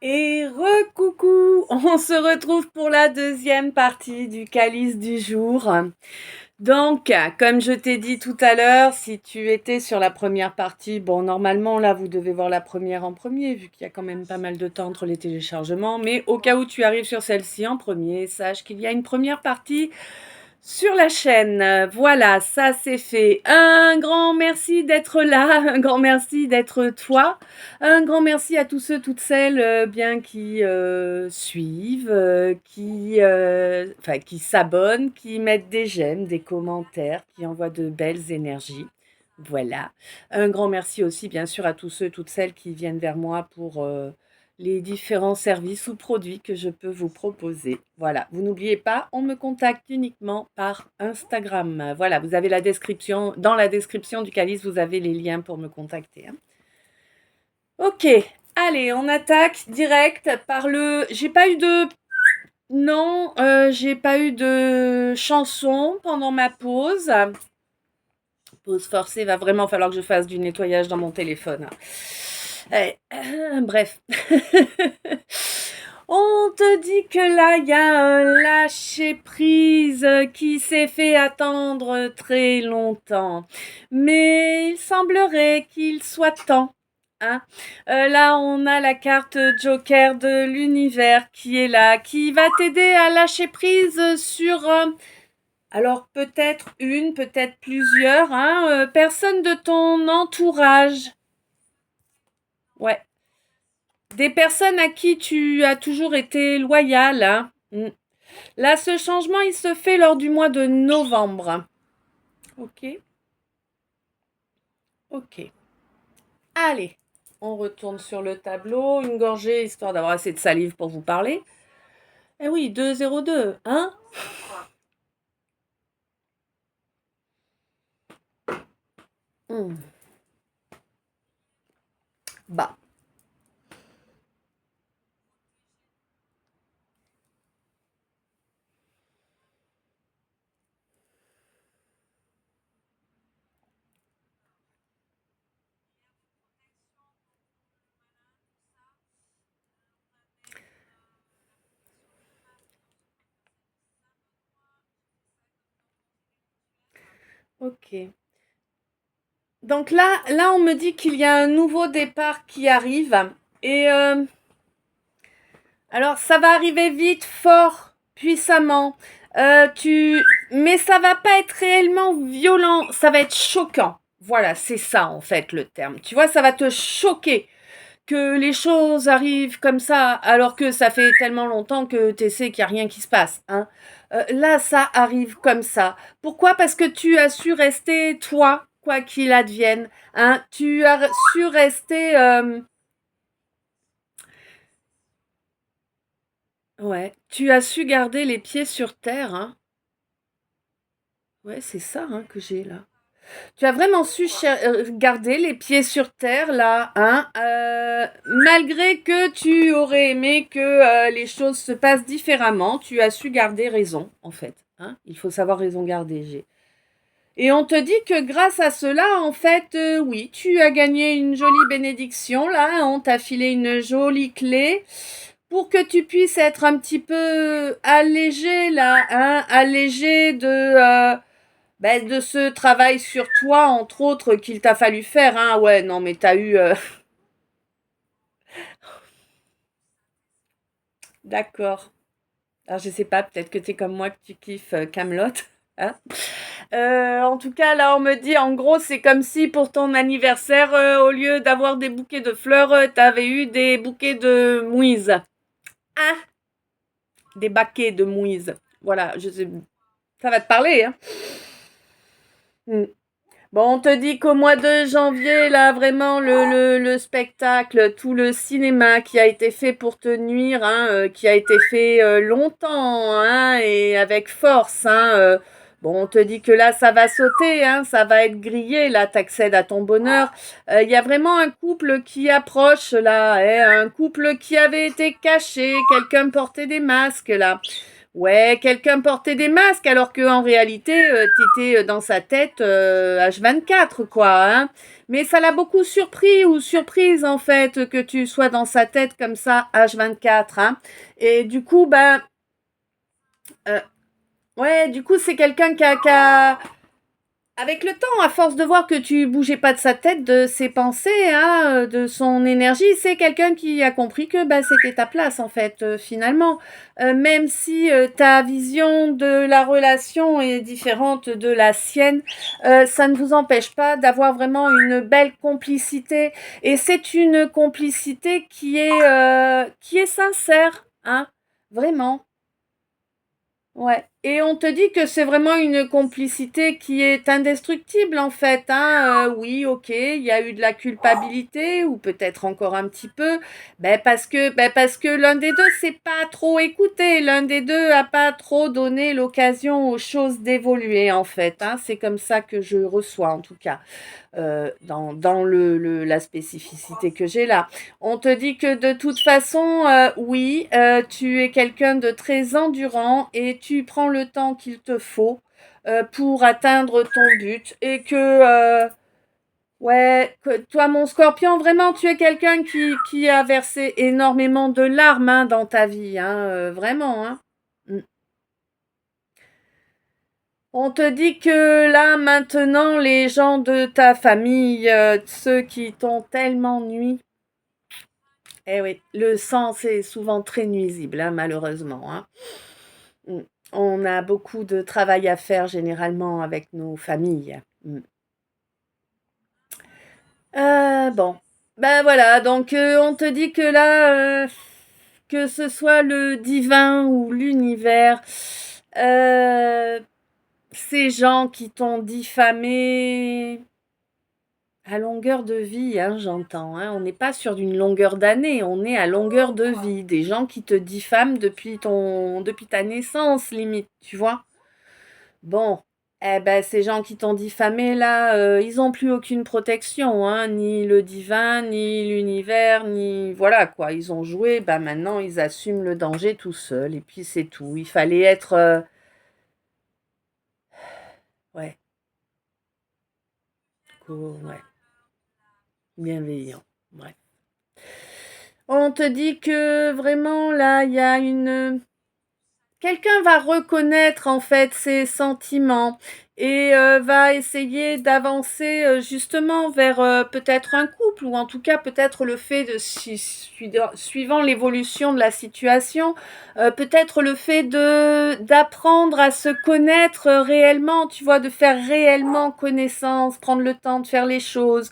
Et recoucou, on se retrouve pour la deuxième partie du calice du jour. Donc, comme je t'ai dit tout à l'heure, si tu étais sur la première partie, bon, normalement, là, vous devez voir la première en premier, vu qu'il y a quand même pas mal de temps entre les téléchargements. Mais au cas où tu arrives sur celle-ci en premier, sache qu'il y a une première partie sur la chaîne. Voilà, ça c'est fait. Un grand merci d'être là, un grand merci d'être toi, un grand merci à tous ceux, toutes celles bien qui suivent, qui s'abonnent, qui mettent des j'aime, des commentaires, qui envoient de belles énergies. Voilà. Un grand merci aussi bien sûr à tous ceux, toutes celles qui viennent vers moi pour les différents services ou produits que je peux vous proposer. Voilà, vous n'oubliez pas, on me contacte uniquement par Instagram. Voilà, vous avez la description, dans la description du calice, vous avez les liens pour me contacter. Hein. Ok, allez, on attaque direct par le... J'ai pas eu de... Non, j'ai pas eu de chanson pendant ma pause. Pause forcée, va vraiment falloir que je fasse du nettoyage dans mon téléphone. Bref. On te dit que là, il y a un lâcher-prise qui s'est fait attendre très longtemps. Mais il semblerait qu'il soit temps. Hein. Là, on a la carte Joker de l'univers qui est là, qui va t'aider à lâcher prise sur... alors peut-être une, peut-être plusieurs, hein, personnes de ton entourage. Ouais. Des personnes à qui tu as toujours été loyal. Hein. Là, ce changement, il se fait lors du mois de novembre. Ok. Ok. Allez, on retourne sur le tableau. Une gorgée, histoire d'avoir assez de salive pour vous parler. Eh oui, 202, hein. Bah. Ok. Donc là, on me dit qu'il y a un nouveau départ qui arrive. Et alors, ça va arriver vite, fort, puissamment. Mais ça va pas être réellement violent. Ça va être choquant. Voilà, c'est ça en fait le terme. Tu vois, ça va te choquer que les choses arrivent comme ça, alors que ça fait tellement longtemps que tu sais qu'il n'y a rien qui se passe. Hein. Là, ça arrive comme ça. Pourquoi? Parce que tu as su rester toi, quoi qu'il advienne. Hein. Tu as su rester... ouais, tu as su garder les pieds sur terre. Hein. Ouais, c'est ça hein, que j'ai là. Tu as vraiment su garder les pieds sur terre là, hein, malgré que tu aurais aimé que les choses se passent différemment, tu as su garder raison en fait. Hein. Il faut savoir raison garder. Et on te dit que grâce à cela, en fait, oui, tu as gagné une jolie bénédiction là, on t'a filé une jolie clé pour que tu puisses être un petit peu allégé là, hein, allégé de ce travail sur toi, entre autres, qu'il t'a fallu faire. Hein. Ouais, non, mais t'as eu... D'accord. Alors, je sais pas, peut-être que t'es comme moi, que tu kiffes Camelot. Hein. En tout cas, là, on me dit, en gros, c'est comme si pour ton anniversaire, au lieu d'avoir des bouquets de fleurs, t'avais eu des bouquets de mouise. Hein. Des baquets de mouise. Voilà, je sais... Ça va te parler, hein. Mm. Bon, on te dit qu'au mois de janvier, là, vraiment, le spectacle, tout le cinéma qui a été fait pour te nuire, hein, qui a été fait longtemps, hein, et avec force, hein, bon, on te dit que là, ça va sauter, hein, ça va être grillé, là, t'accèdes à ton bonheur. Il y a vraiment un couple qui approche, là, hein, un couple qui avait été caché, quelqu'un portait des masques, là. Ouais, quelqu'un portait des masques alors qu'en réalité, t'étais dans sa tête H24, quoi, hein. Mais ça l'a beaucoup surpris ou surprise, en fait, que tu sois dans sa tête comme ça H24, hein. Et du coup, ben, euh, ouais, du coup, c'est quelqu'un avec le temps, à force de voir que tu bougeais pas de sa tête, de ses pensées, hein, de son énergie, c'est quelqu'un qui a compris que bah, c'était ta place en fait, finalement. Même si ta vision de la relation est différente de la sienne, ça ne vous empêche pas d'avoir vraiment une belle complicité. Et c'est une complicité qui est sincère, hein, vraiment. Ouais. Et on te dit que c'est vraiment une complicité qui est indestructible en fait, hein. Oui, ok, il y a eu de la culpabilité ou peut-être encore un petit peu, parce que l'un des deux s'est pas trop écouté, l'un des deux a pas trop donné l'occasion aux choses d'évoluer en fait, hein. C'est comme ça que je reçois en tout cas dans la spécificité que j'ai là. On te dit que de toute façon, oui, tu es quelqu'un de très endurant et tu prends le temps qu'il te faut pour atteindre ton but et ouais, que toi, mon scorpion, vraiment, tu es quelqu'un qui a versé énormément de larmes hein, dans ta vie, hein, vraiment, hein. Mm. On te dit que là, maintenant, les gens de ta famille, ceux qui t'ont tellement nui, eh oui, le sang, c'est souvent très nuisible, hein, malheureusement, hein. Mm. On a beaucoup de travail à faire généralement avec nos familles. Mm. Bon, ben voilà, donc on te dit que là, que ce soit le divin ou l'univers, euh, ces gens qui t'ont diffamé, à longueur de vie, hein, j'entends, hein. On n'est pas sur d'une longueur d'année, on est à longueur de vie. Des gens qui te diffament depuis ta naissance, limite, tu vois. Bon, eh ben, ces gens qui t'ont diffamé, là, ils n'ont plus aucune protection, hein, ni le divin, ni l'univers, ni... Voilà, quoi. Ils ont joué, ben maintenant, ils assument le danger tout seuls, et puis c'est tout. Il fallait être, ouais, ouais, bienveillant. Ouais. On te dit que vraiment là, il y a une quelqu'un va reconnaître en fait ses sentiments et va essayer d'avancer justement vers peut-être un couple ou en tout cas peut-être le fait de suivant l'évolution de la situation, peut-être le fait de d'apprendre à se connaître réellement, tu vois, de faire réellement connaissance, prendre le temps de faire les choses,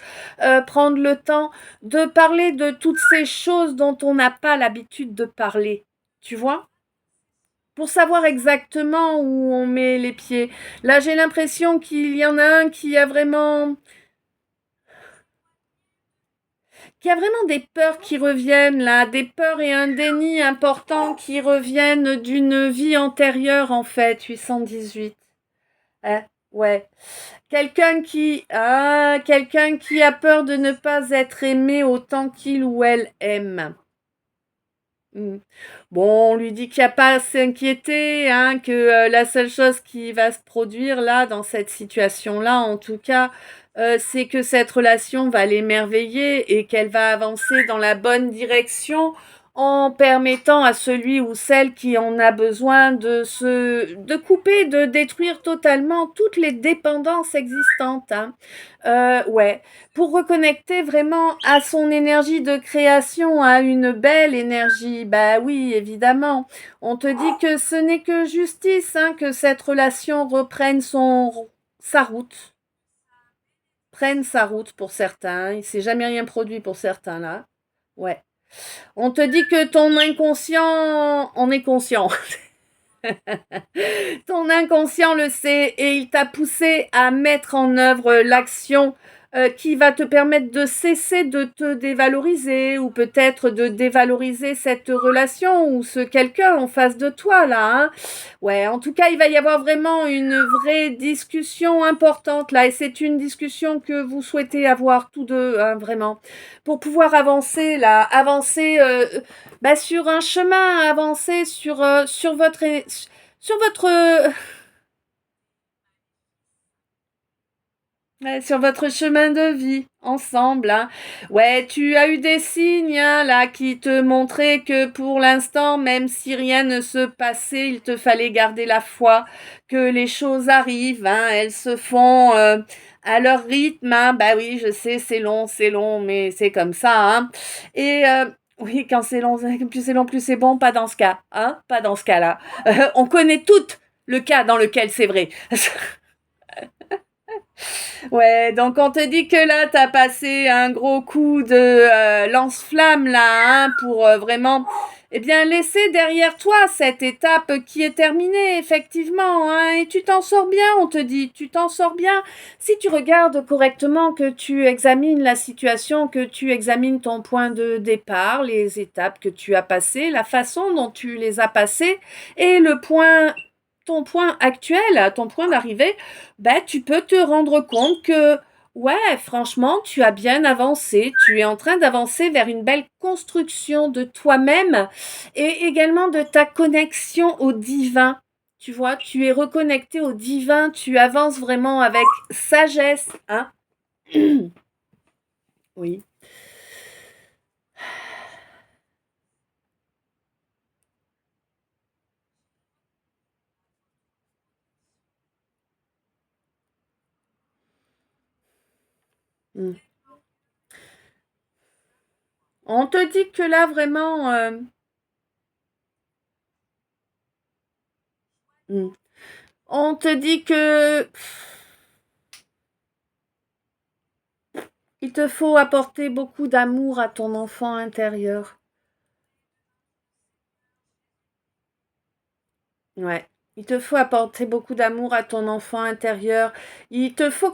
prendre le temps de parler de toutes ces choses dont on n'a pas l'habitude de parler, tu vois? Pour savoir exactement où on met les pieds. Là, j'ai l'impression qu'il y en a un qui a vraiment des peurs qui reviennent là, des peurs et un déni important qui reviennent d'une vie antérieure en fait, 818. Hein, ouais. Quelqu'un qui a peur de ne pas être aimé autant qu'il ou elle aime. Mm. Bon, on lui dit qu'il n'y a pas à s'inquiéter, hein, que la seule chose qui va se produire là, dans cette situation-là, en tout cas, c'est que cette relation va l'émerveiller et qu'elle va avancer dans la bonne direction en permettant à celui ou celle qui en a besoin de couper, de détruire totalement toutes les dépendances existantes, hein. Ouais, pour reconnecter vraiment à son énergie de création, à une belle énergie. Bah oui, évidemment. On te dit que ce n'est que justice, hein, que cette relation reprenne sa route, prenne sa route pour certains. Il s'est jamais rien produit pour certains là. Ouais. On te dit que ton inconscient en est conscient. Ton inconscient le sait et il t'a poussé à mettre en œuvre l'action qui va te permettre de cesser de te dévaloriser ou peut-être de dévaloriser cette relation ou ce quelqu'un en face de toi là, hein. Ouais, en tout cas, il va y avoir vraiment une vraie discussion importante là et c'est une discussion que vous souhaitez avoir tous deux, hein, vraiment, pour pouvoir avancer là, avancer sur un chemin, avancer sur votre sur votre ouais, sur votre chemin de vie ensemble, hein. Ouais, tu as eu des signes hein, là qui te montraient que pour l'instant, même si rien ne se passait, il te fallait garder la foi, que les choses arrivent, hein, elles se font à leur rythme. Hein. Bah oui, je sais, c'est long, mais c'est comme ça. Hein. Et oui, quand c'est long, plus c'est long, plus c'est bon. Pas dans ce cas, hein, pas dans ce cas-là. On connaît toutes le cas dans lequel c'est vrai. Ouais, donc on te dit que là, t'as passé un gros coup de lance-flamme là, hein, pour vraiment, eh bien, laisser derrière toi cette étape qui est terminée, effectivement, hein, et tu t'en sors bien, on te dit, tu t'en sors bien. Si tu regardes correctement, que tu examines la situation, que tu examines ton point de départ, les étapes que tu as passées, la façon dont tu les as passées, et le point ton point actuel, ton point d'arrivée, ben, tu peux te rendre compte que, ouais, franchement, tu as bien avancé. Tu es en train d'avancer vers une belle construction de toi-même et également de ta connexion au divin. Tu vois, tu es reconnecté au divin, tu avances vraiment avec sagesse, hein? Oui. Mm. On te dit que là, vraiment, on te dit que il te faut apporter beaucoup d'amour à ton enfant intérieur. Ouais. Il te faut apporter beaucoup d'amour à ton enfant intérieur. Il te faut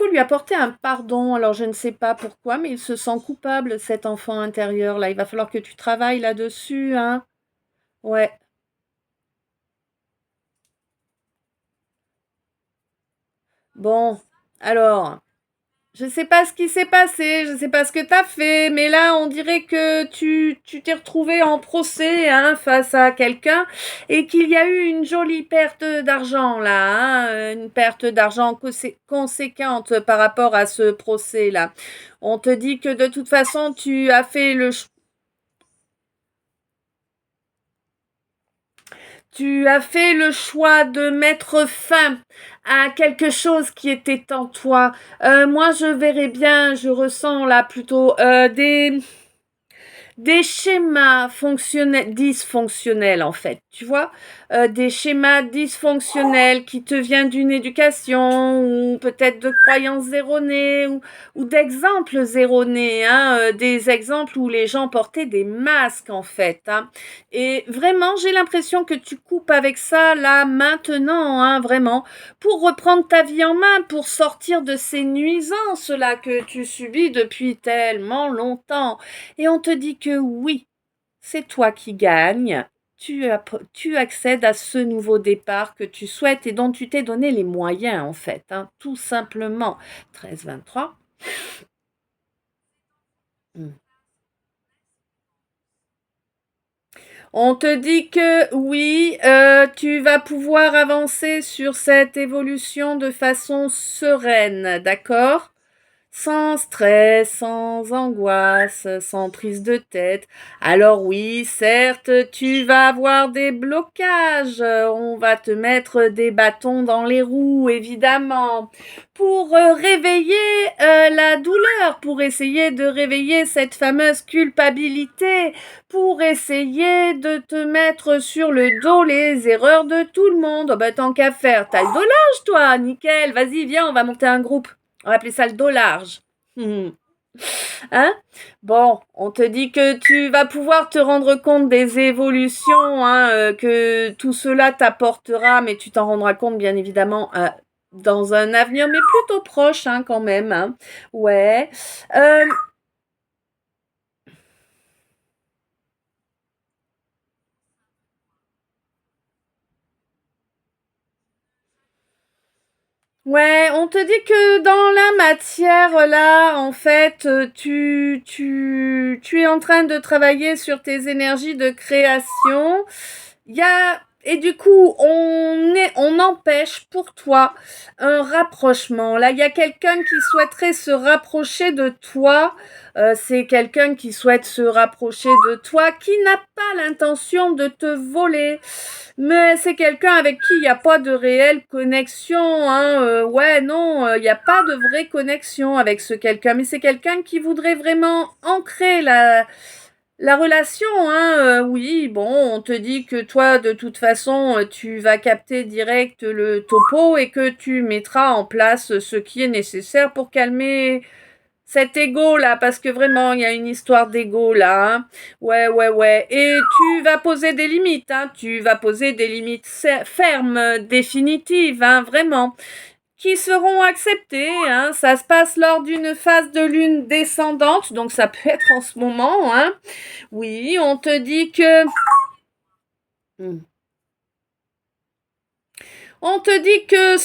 lui apporter un pardon. Alors je ne sais pas pourquoi, mais il se sent coupable, cet enfant intérieur là. Il va falloir que tu travailles là-dessus, hein. Ouais. Bon. Alors, je sais pas ce qui s'est passé, je sais pas ce que t'as fait, mais là, on dirait que tu t'es retrouvé en procès, hein, face à quelqu'un, et qu'il y a eu une jolie perte d'argent, là, hein, une perte d'argent conséquente par rapport à ce procès-là. On te dit que de toute façon, tu as fait le choix de mettre fin à quelque chose qui était en toi. Moi, je verrais bien, je ressens là plutôt des schémas fonctionnels, dysfonctionnels en fait, tu vois, des schémas dysfonctionnels qui te viennent d'une éducation ou peut-être de croyances erronées ou d'exemples erronés, hein, des exemples où les gens portaient des masques en fait. Hein. Et vraiment, j'ai l'impression que tu coupes avec ça là maintenant, hein, vraiment, pour reprendre ta vie en main, pour sortir de ces nuisances là que tu subis depuis tellement longtemps. Et on te dit que oui, c'est toi qui gagnes. Tu accèdes à ce nouveau départ que tu souhaites et dont tu t'es donné les moyens, en fait, hein, tout simplement. 13-23. Hmm. On te dit que oui, tu vas pouvoir avancer sur cette évolution de façon sereine, d'accord? Sans stress, sans angoisse, sans prise de tête. Alors oui, certes, tu vas avoir des blocages. On va te mettre des bâtons dans les roues, évidemment, pour réveiller la douleur, pour essayer de réveiller cette fameuse culpabilité, pour essayer de te mettre sur le dos les erreurs de tout le monde. Oh, bah, tant qu'à faire, t'as le dos large, toi, nickel. Vas-y, viens, on va monter un groupe. On va appeler ça le dos large. Hein? Bon, on te dit que tu vas pouvoir te rendre compte des évolutions hein, que tout cela t'apportera, mais tu t'en rendras compte bien évidemment dans un avenir, mais plutôt proche hein, quand même. Hein. Ouais. Euh, Ouais, on te dit que dans la matière, là, en fait, tu es en train de travailler sur tes énergies de création. Il y a Et du coup, on empêche pour toi un rapprochement. Là, il y a quelqu'un qui souhaiterait se rapprocher de toi. C'est quelqu'un qui souhaite se rapprocher de toi, qui n'a pas l'intention de te voler. Mais c'est quelqu'un avec qui il n'y a pas de réelle connexion. Hein. Ouais, non, il n'y a pas de vraie connexion avec ce quelqu'un. Mais c'est quelqu'un qui voudrait vraiment ancrer la relation, hein, oui, bon, on te dit que toi, de toute façon, tu vas capter direct le topo et que tu mettras en place ce qui est nécessaire pour calmer cet ego là, parce que vraiment, il y a une histoire d'ego là. Hein. Ouais, ouais, ouais. Et tu vas poser des limites, hein. Tu vas poser des limites fermes, définitives, hein, vraiment qui seront acceptées. Hein. Ça se passe lors d'une phase de lune descendante, donc ça peut être en ce moment. Hein. Oui, on te dit que... On te dit que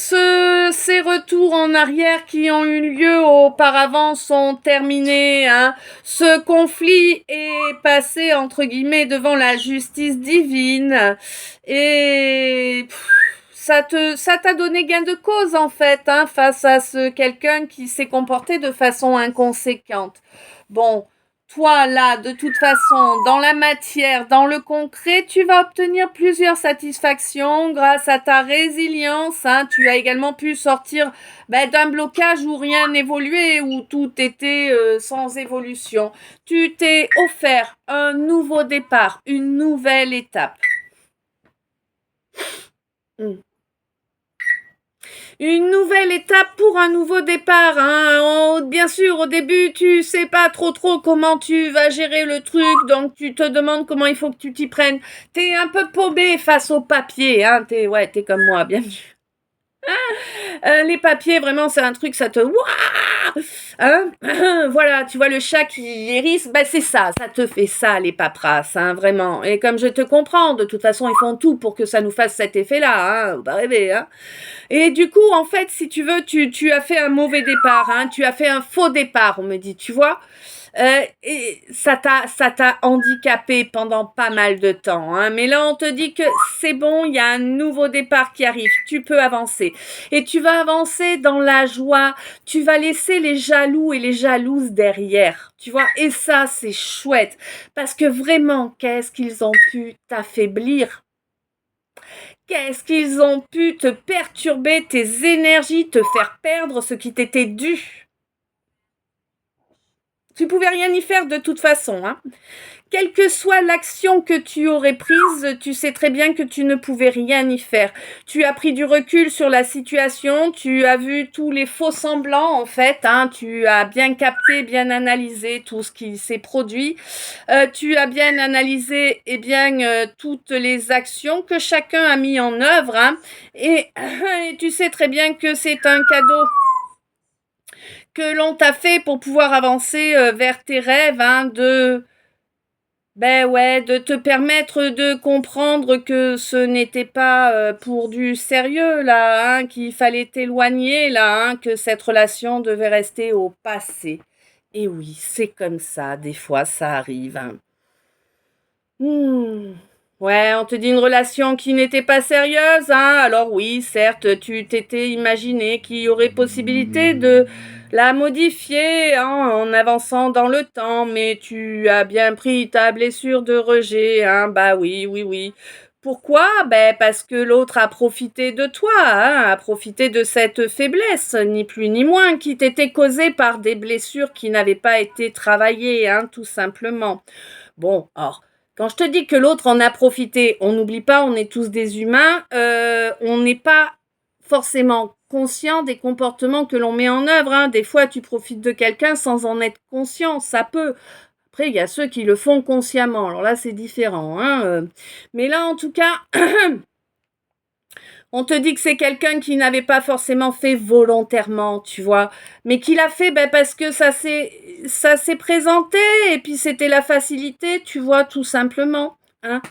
ces retours en arrière qui ont eu lieu auparavant sont terminés. Hein. Ce conflit est passé, entre guillemets, devant la justice divine. Et... ça t'a donné gain de cause en fait, hein, face à quelqu'un qui s'est comporté de façon inconséquente. Bon, toi là, de toute façon, dans la matière, dans le concret, tu vas obtenir plusieurs satisfactions grâce à ta résilience. Hein. Tu as également pu sortir d'un blocage où rien n'évoluait, où tout était sans évolution. Tu t'es offert un nouveau départ, une nouvelle étape. Une nouvelle étape pour un nouveau départ. Hein. Bien sûr, au début, tu sais pas trop comment tu vas gérer le truc, donc tu te demandes comment il faut que tu t'y prennes. T'es un peu paumé face au papier. Hein. T'es comme moi, bien sûr. Les papiers, vraiment, c'est un truc, ça te... Hein. Voilà, tu vois le chat qui hérisse, c'est ça te fait ça, les paperasses, hein, vraiment. Et comme je te comprends, de toute façon, ils font tout pour que ça nous fasse cet effet-là, hein, faut pas rêver, hein. Et du coup, en fait, si tu veux, tu as fait un mauvais départ, hein, tu as fait un faux départ, on me dit, tu vois. Et ça t'a handicapé pendant pas mal de temps. Hein. Mais là, on te dit que c'est bon, il y a un nouveau départ qui arrive. Tu peux avancer. Et tu vas avancer dans la joie. Tu vas laisser les jaloux et les jalouses derrière. Tu vois, et ça, c'est chouette. Parce que vraiment, qu'est-ce qu'ils ont pu t'affaiblir? Qu'est-ce qu'ils ont pu te perturber tes énergies, te faire perdre ce qui t'était dû? Tu pouvais rien y faire de toute façon. Hein. Quelle que soit l'action que tu aurais prise, tu sais très bien que tu ne pouvais rien y faire. Tu as pris du recul sur la situation, tu as vu tous les faux semblants en fait, hein, tu as bien capté, bien analysé tout ce qui s'est produit. Tu as bien analysé toutes les actions que chacun a mis en œuvre. Hein, et tu sais très bien que c'est un cadeau que l'on t'a fait pour pouvoir avancer vers tes rêves, hein, de te permettre de comprendre que ce n'était pas pour du sérieux là, hein, qu'il fallait t'éloigner là, hein, que cette relation devait rester au passé. Et oui, c'est comme ça, des fois ça arrive. Hein. Ouais, on te dit une relation qui n'était pas sérieuse, hein. Alors oui, certes, tu t'étais imaginé qu'il y aurait possibilité de la modifier hein, en avançant dans le temps, mais tu as bien pris ta blessure de rejet, hein. Oui. Pourquoi? Parce que l'autre a profité de toi, hein, a profité de cette faiblesse, ni plus ni moins, qui t'était causée par des blessures qui n'avaient pas été travaillées, hein, tout simplement. Bon, alors, quand je te dis que l'autre en a profité, on n'oublie pas, on est tous des humains, on n'est pas forcément conscient des comportements que l'on met en œuvre. Hein. Des fois, tu profites de quelqu'un sans en être conscient, ça peut. Après, il y a ceux qui le font consciemment, alors là, c'est différent. Hein. Mais là, en tout cas... On te dit que c'est quelqu'un qui n'avait pas forcément fait volontairement, tu vois, mais qui l'a fait parce que ça s'est présenté et puis c'était la facilité, tu vois, tout simplement. Hein.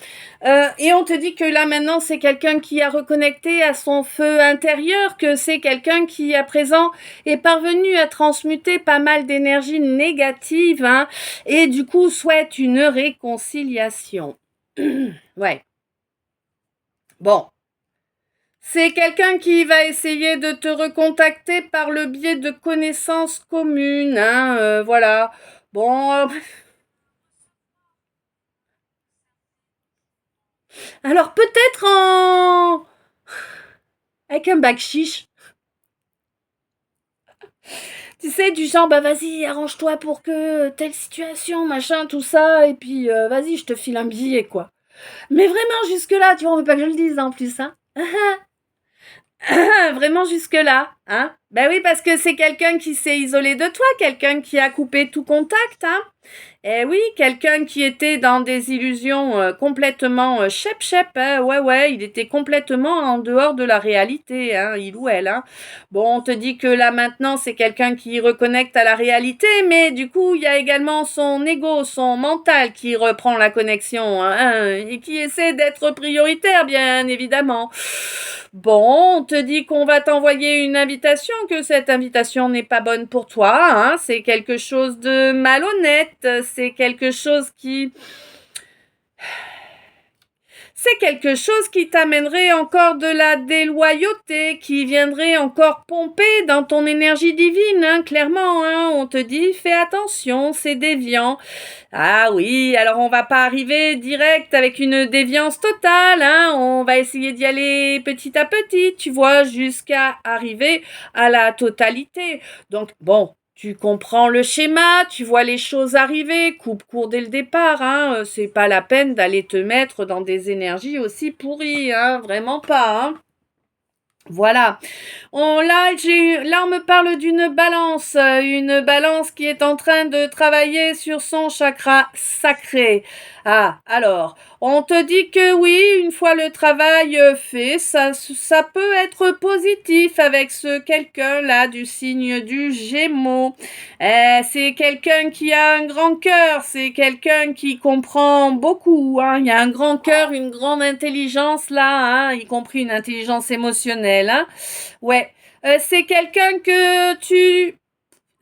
Et on te dit que là maintenant c'est quelqu'un qui a reconnecté à son feu intérieur, que c'est quelqu'un qui à présent est parvenu à transmuter pas mal d'énergie négative hein, et du coup souhaite une réconciliation. Ouais. Bon, c'est quelqu'un qui va essayer de te recontacter par le biais de connaissances communes, hein, voilà. Bon, alors peut-être avec un bac chiche. Tu sais, du genre, bah vas-y, arrange-toi pour que telle situation, machin, tout ça, et puis vas-y, je te file un billet, quoi. Mais vraiment, jusque-là, tu vois, on veut pas que je le dise en plus, hein. Vraiment jusque-là, hein. Ben oui, parce que c'est quelqu'un qui s'est isolé de toi, quelqu'un qui a coupé tout contact, hein. Eh oui, quelqu'un qui était dans des illusions complètement chep-chep, hein, ouais, il était complètement en dehors de la réalité, hein, il ou elle, hein. Bon, on te dit que là maintenant c'est quelqu'un qui reconnecte à la réalité, mais du coup il y a également son ego, son mental qui reprend la connexion, hein, et qui essaie d'être prioritaire, bien évidemment. Bon, on te dit qu'on va t'envoyer une invitation, que cette invitation n'est pas bonne pour toi, hein, c'est quelque chose de malhonnête, c'est quelque chose qui... C'est quelque chose qui t'amènerait encore de la déloyauté, qui viendrait encore pomper dans ton énergie divine, hein, clairement, hein, on te dit fais attention, c'est déviant. Ah oui, alors on va pas arriver direct avec une déviance totale, hein, on va essayer d'y aller petit à petit, tu vois, jusqu'à arriver à la totalité. Donc bon, tu comprends le schéma, tu vois les choses arriver, coupe court dès le départ, hein, c'est pas la peine d'aller te mettre dans des énergies aussi pourries, hein, vraiment pas, hein. Voilà. Là, on me parle une balance qui est en train de travailler sur son chakra sacré. Ah, alors, on te dit que oui, une fois le travail fait, ça peut être positif avec ce quelqu'un-là du signe du Gémeaux. C'est quelqu'un qui a un grand cœur, c'est quelqu'un qui comprend beaucoup, hein. Il y a un grand cœur, une grande intelligence là, hein, y compris une intelligence émotionnelle, hein. Ouais, c'est quelqu'un que tu...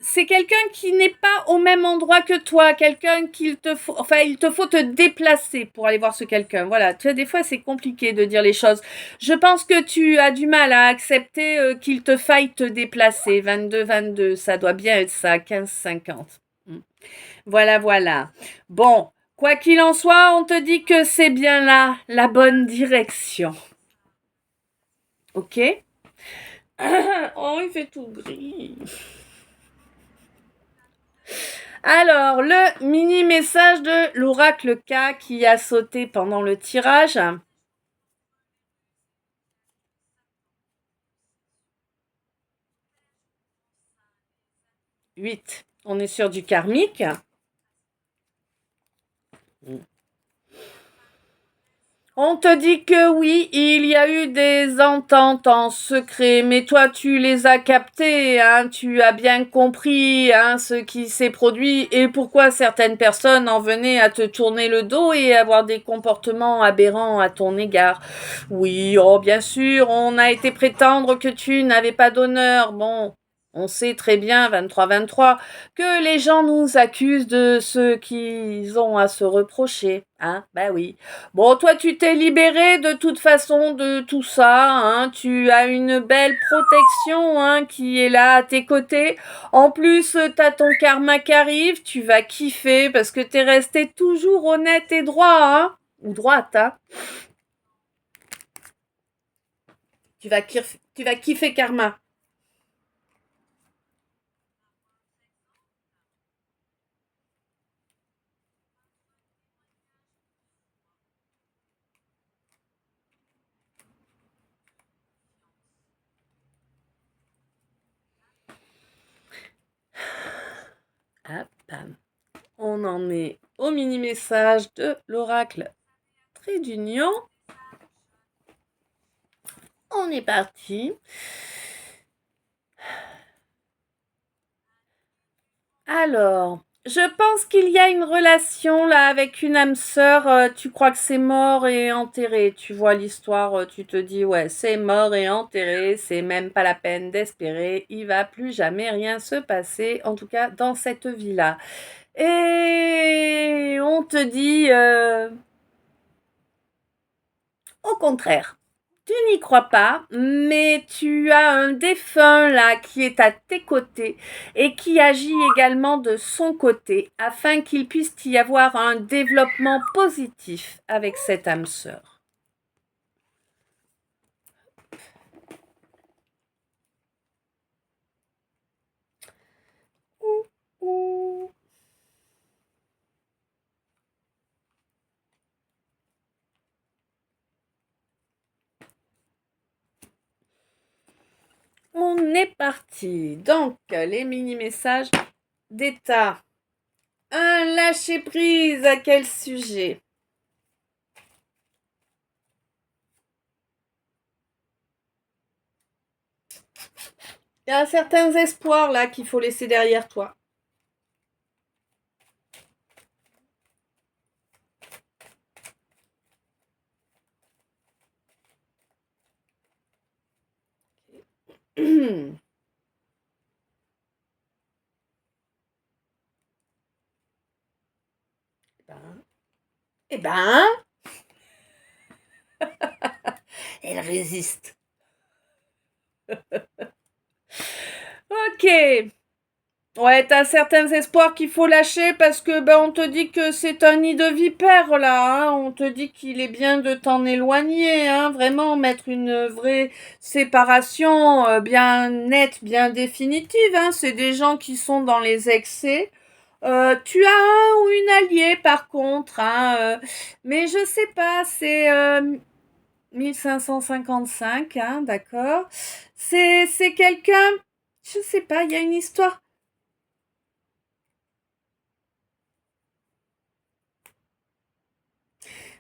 C'est quelqu'un qui n'est pas au même endroit que toi, quelqu'un qu'il te faut... Enfin, il te faut te déplacer pour aller voir ce quelqu'un. Voilà, tu sais, des fois, c'est compliqué de dire les choses. Je pense que tu as du mal à accepter qu'il te faille te déplacer. 22, ça doit bien être ça, 15, 50. Voilà, voilà. Bon, quoi qu'il en soit, on te dit que c'est bien là, la bonne direction. Ok? Oh, il fait tout gris. Alors, le mini message de l'oracle K qui a sauté pendant le tirage. 8. On est sur du karmique. On te dit que oui, il y a eu des ententes en secret, mais toi tu les as captées, hein, tu as bien compris, hein, ce qui s'est produit et pourquoi certaines personnes en venaient à te tourner le dos et avoir des comportements aberrants à ton égard. Oui, oh bien sûr, on a été prétendre que tu n'avais pas d'honneur. Bon, on sait très bien, 23, que les gens nous accusent de ce qu'ils ont à se reprocher, hein, bah oui. Bon, toi, tu t'es libéré de toute façon de tout ça, hein. Tu as une belle protection, hein, qui est là à tes côtés. En plus, t'as ton karma qui arrive. Tu vas kiffer parce que t'es resté toujours honnête et droit, hein. Ou droite, hein. Tu vas kiffer karma. Hop. On en est au mini message de l'oracle Trait d'Union. On est parti. Alors, je pense qu'il y a une relation là avec une âme sœur. Tu crois que c'est mort et enterré. Tu vois l'histoire, tu te dis ouais, c'est mort et enterré. C'est même pas la peine d'espérer. Il va plus jamais rien se passer. En tout cas, dans cette vie-là. Et on te dit au contraire. Tu n'y crois pas, mais tu as un défunt là qui est à tes côtés et qui agit également de son côté afin qu'il puisse y avoir un développement positif avec cette âme sœur. On est parti. Donc, les mini-messages d'état. Un lâcher-prise à quel sujet? Il y a certains espoirs là qu'il faut laisser derrière toi. Eh ben, elle résiste. Ok. Ouais, t'as certains espoirs qu'il faut lâcher parce que on te dit que c'est un nid de vipères là, hein. On te dit qu'il est bien de t'en éloigner, hein. Vraiment mettre une vraie séparation bien nette, bien définitive, hein. C'est des gens qui sont dans les excès. Tu as un ou une alliée par contre, hein, mais je sais pas, c'est 1555, hein, d'accord. C'est quelqu'un, je sais pas, il y a une histoire.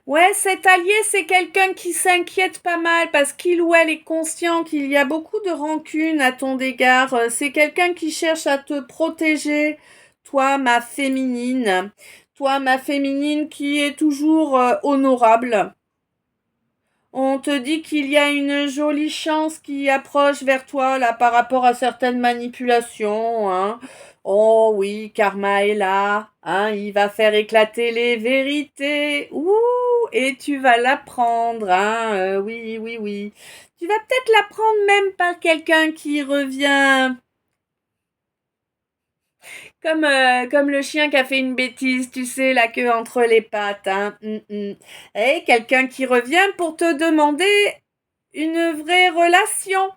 Ouais, cet allié, c'est quelqu'un qui s'inquiète pas mal parce qu'il ou elle est conscient qu'il y a beaucoup de rancune à ton égard. C'est quelqu'un qui cherche à te protéger, toi, ma féminine. Toi, ma féminine qui est toujours honorable. On te dit qu'il y a une jolie chance qui approche vers toi là par rapport à certaines manipulations, hein. Oh oui, karma est là, hein, il va faire éclater les vérités. Ouh, et tu vas l'apprendre, hein. Oui, oui, oui. Tu vas peut-être l'apprendre même par quelqu'un qui revient comme le chien qui a fait une bêtise, tu sais, la queue entre les pattes, hein. Et quelqu'un qui revient pour te demander une vraie relation.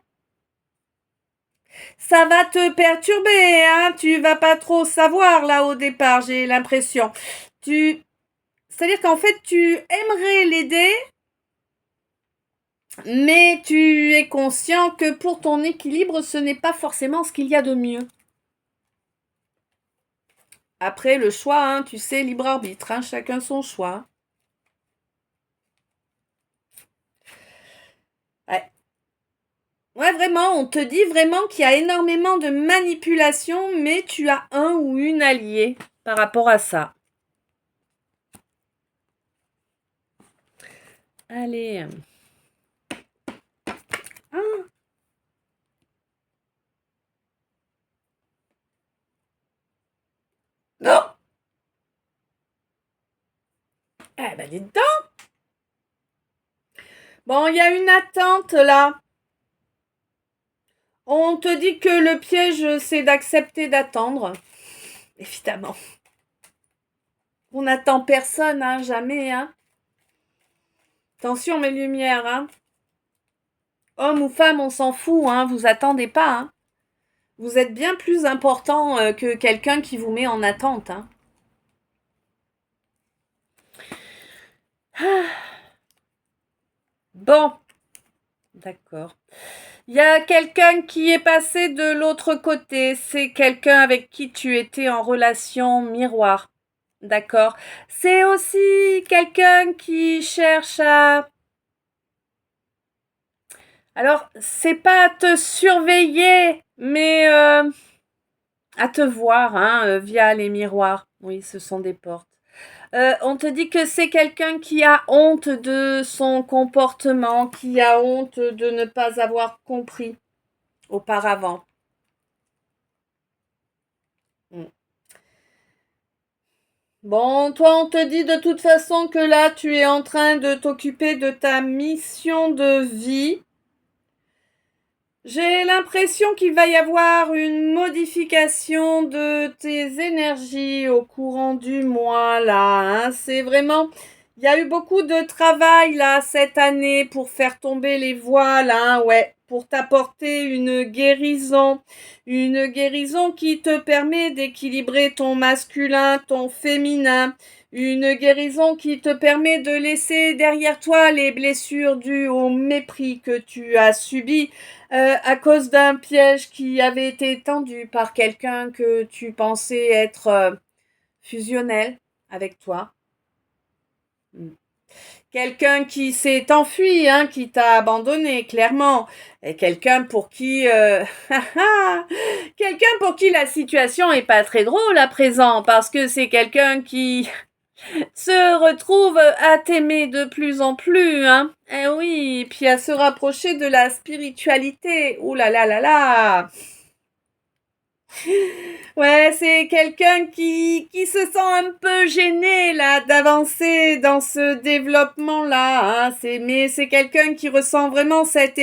Ça va te perturber, hein. Tu vas pas trop savoir là au départ, j'ai l'impression. C'est-à-dire qu'en fait, tu aimerais l'aider, mais tu es conscient que pour ton équilibre, ce n'est pas forcément ce qu'il y a de mieux. Après, le choix, hein, tu sais, libre arbitre, hein, chacun son choix. Ouais. Ouais, vraiment, on te dit vraiment qu'il y a énormément de manipulation, mais tu as un ou une alliée par rapport à ça. Allez. Ah. Non. Eh ben, dis donc. Bon, il y a une attente là. On te dit que le piège, c'est d'accepter d'attendre. Évidemment. On n'attend personne, hein, jamais, hein. Attention mes lumières, hein. Homme ou femme, on s'en fout, hein. Vous attendez pas, hein. Vous êtes bien plus important que quelqu'un qui vous met en attente, hein. Bon, d'accord. Il y a quelqu'un qui est passé de l'autre côté. C'est quelqu'un avec qui tu étais en relation miroir. D'accord. C'est aussi quelqu'un qui cherche à... Alors, c'est pas à te surveiller, mais à te voir, hein, via les miroirs. Oui, ce sont des portes. On te dit que c'est quelqu'un qui a honte de son comportement, qui a honte de ne pas avoir compris auparavant. Mm. Bon, toi, on te dit de toute façon que là, tu es en train de t'occuper de ta mission de vie. J'ai l'impression qu'il va y avoir une modification de tes énergies au courant du mois, là, hein. C'est vraiment... Il y a eu beaucoup de travail, là, cette année pour faire tomber les voiles, hein, ouais, pour t'apporter une guérison. Une guérison qui te permet d'équilibrer ton masculin, ton féminin. Une guérison qui te permet de laisser derrière toi les blessures dues au mépris que tu as subi à cause d'un piège qui avait été tendu par quelqu'un que tu pensais être fusionnel avec toi. Quelqu'un qui s'est enfui, hein, qui t'a abandonné, clairement. Et quelqu'un pour qui... quelqu'un pour qui la situation est pas très drôle à présent, parce que c'est quelqu'un qui se retrouve à t'aimer de plus en plus, hein. Eh oui, puis à se rapprocher de la spiritualité. Ouh là là là là. Ouais, c'est quelqu'un qui se sent un peu gêné là d'avancer dans ce développement-là, hein. Mais c'est quelqu'un qui ressent vraiment cette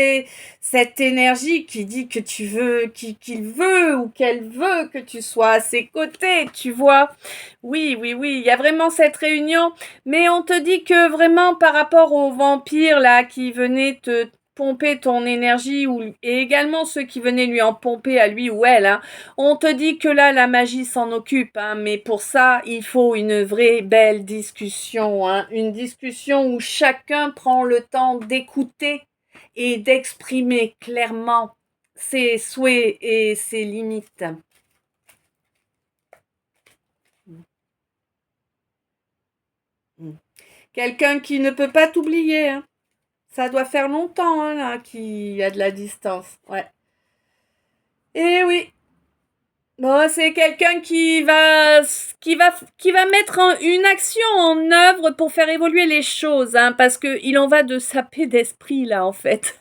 énergie qui dit que tu veux, qu'il veut ou qu'elle veut que tu sois à ses côtés, tu vois. Oui, oui, oui, il y a vraiment cette réunion, mais on te dit que vraiment par rapport aux vampires là qui venaient te pomper ton énergie et également ceux qui venaient lui en pomper à lui ou elle, hein, on te dit que là, la magie s'en occupe, hein, mais pour ça, il faut une vraie belle discussion, hein, une discussion où chacun prend le temps d'écouter et d'exprimer clairement ses souhaits et ses limites. Quelqu'un qui ne peut pas t'oublier, hein. Ça doit faire longtemps, hein, là, qu'il y a de la distance. Ouais. Et oui, bon, c'est quelqu'un qui va mettre une action en œuvre pour faire évoluer les choses, hein, parce que il en va de sa paix d'esprit là, en fait.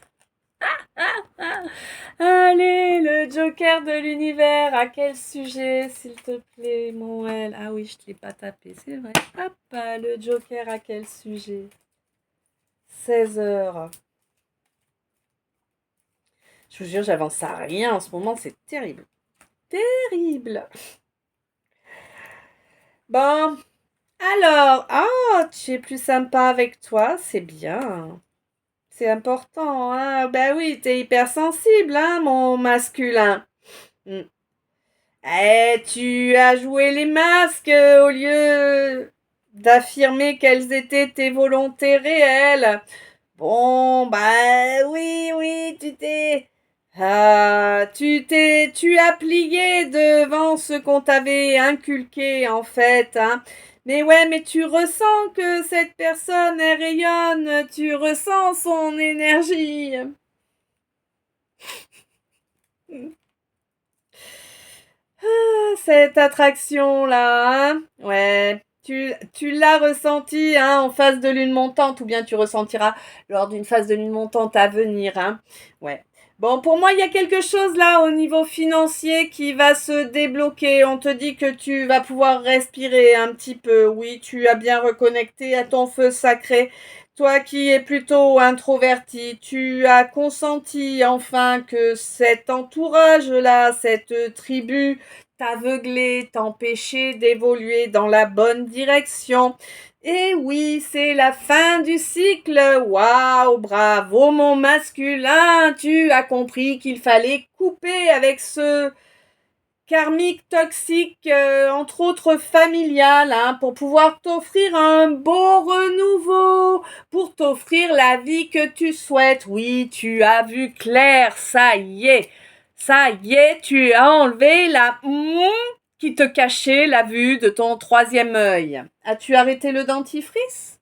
Allez, le Joker de l'univers, à quel sujet, s'il te plaît, mon L? Ah oui, je te l'ai pas tapé, c'est vrai. Hop, le Joker, à quel sujet? 16 heures. Je vous jure, j'avance à rien en ce moment, c'est terrible. Terrible. Bon, alors, tu es plus sympa avec toi, c'est bien. C'est important, hein. Ben oui, t'es hypersensible, hein, mon masculin. Mm. Tu as joué les masques au lieu d'affirmer quelles étaient tes volontés réelles. Bon, bah oui, oui, tu as plié devant ce qu'on t'avait inculqué, en fait, hein. Mais ouais, mais tu ressens que cette personne, elle rayonne, tu ressens son énergie. Cette attraction-là, hein. Ouais, tu l'as ressenti, hein, en phase de lune montante, ou bien tu ressentiras lors d'une phase de lune montante à venir, hein. Ouais. Bon, pour moi, il y a quelque chose là au niveau financier qui va se débloquer. On te dit que tu vas pouvoir respirer un petit peu. Oui, tu as bien reconnecté à ton feu sacré. Toi qui es plutôt introverti, tu as consenti enfin que cet entourage-là, cette tribu, t'aveugler, t'empêcher d'évoluer dans la bonne direction. Et oui, c'est la fin du cycle. Waouh, bravo mon masculin, tu as compris qu'il fallait couper avec ce karmique toxique, entre autres familial, hein, pour pouvoir t'offrir un beau renouveau, pour t'offrir la vie que tu souhaites. Oui, tu as vu clair, ça y est. Ça y est, tu as enlevé la qui te cachait la vue de ton troisième œil. As-tu arrêté le dentifrice?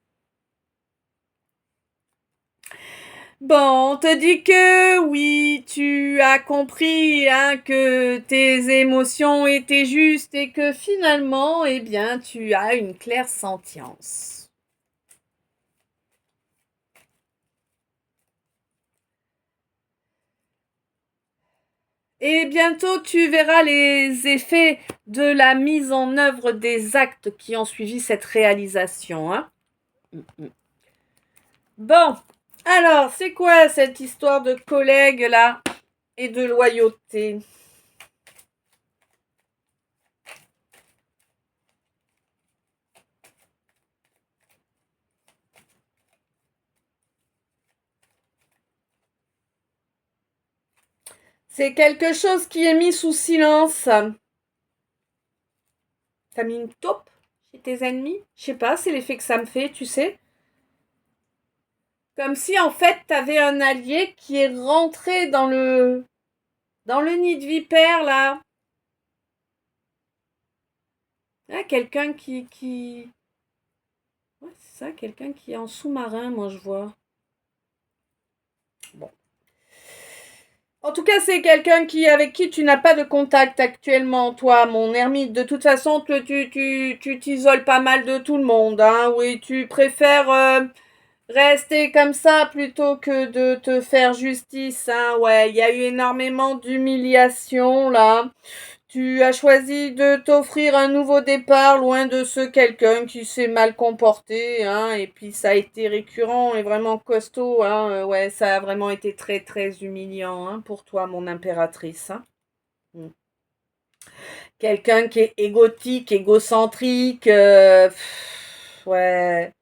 Bon, on te dit que oui, tu as compris, hein, que tes émotions étaient justes et que finalement, eh bien, tu as une claire sentience. Et bientôt, tu verras les effets de la mise en œuvre des actes qui ont suivi cette réalisation. Hein. Bon, alors, c'est quoi cette histoire de collègues là et de loyauté? C'est quelque chose qui est mis sous silence. T'as mis une taupe chez tes ennemis? Je sais pas, c'est l'effet que ça me fait, tu sais. Comme si en fait t'avais un allié qui est rentré dans le nid de vipère là. Ah, quelqu'un qui... Ouais, c'est ça, quelqu'un qui est en sous-marin, moi je vois. Bon. En tout cas, c'est quelqu'un avec qui tu n'as pas de contact actuellement, toi, mon ermite. De toute façon, tu t'isoles pas mal de tout le monde, hein. Oui, tu préfères rester comme ça plutôt que de te faire justice, hein. Ouais, il y a eu énormément d'humiliation, là. Tu as choisi de t'offrir un nouveau départ loin de ce quelqu'un qui s'est mal comporté, hein, et puis ça a été récurrent et vraiment costaud, hein, ouais, ça a vraiment été très très humiliant, hein, pour toi, mon impératrice, hein. Mm. Quelqu'un qui est égotique, égocentrique, ouais.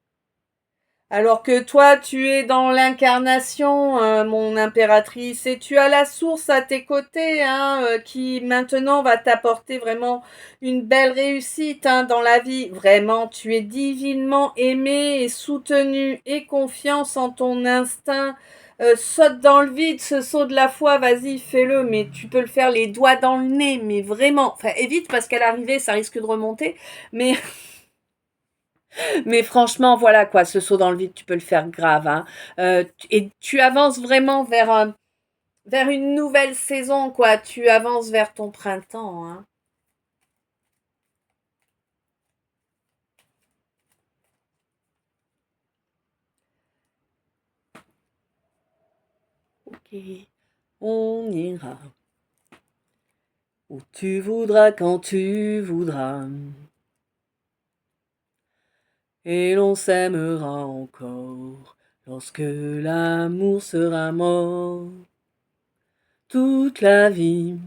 Alors que toi, tu es dans l'incarnation, mon impératrice, et tu as la source à tes côtés, hein, qui maintenant va t'apporter vraiment une belle réussite, hein, dans la vie. Vraiment, tu es divinement aimé et soutenu et confiance en ton instinct. Saute dans le vide, ce saut de la foi, vas-y, fais-le, mais tu peux le faire les doigts dans le nez, mais vraiment. Enfin, évite parce qu'à l'arrivée, ça risque de remonter, mais... Mais franchement, voilà quoi, ce saut dans le vide, tu peux le faire grave. Hein. Et tu avances vraiment vers une nouvelle saison, quoi. Tu avances vers ton printemps. Hein. Ok, on ira où tu voudras, quand tu voudras. Et l'on s'aimera encore lorsque l'amour sera mort. Toute la vie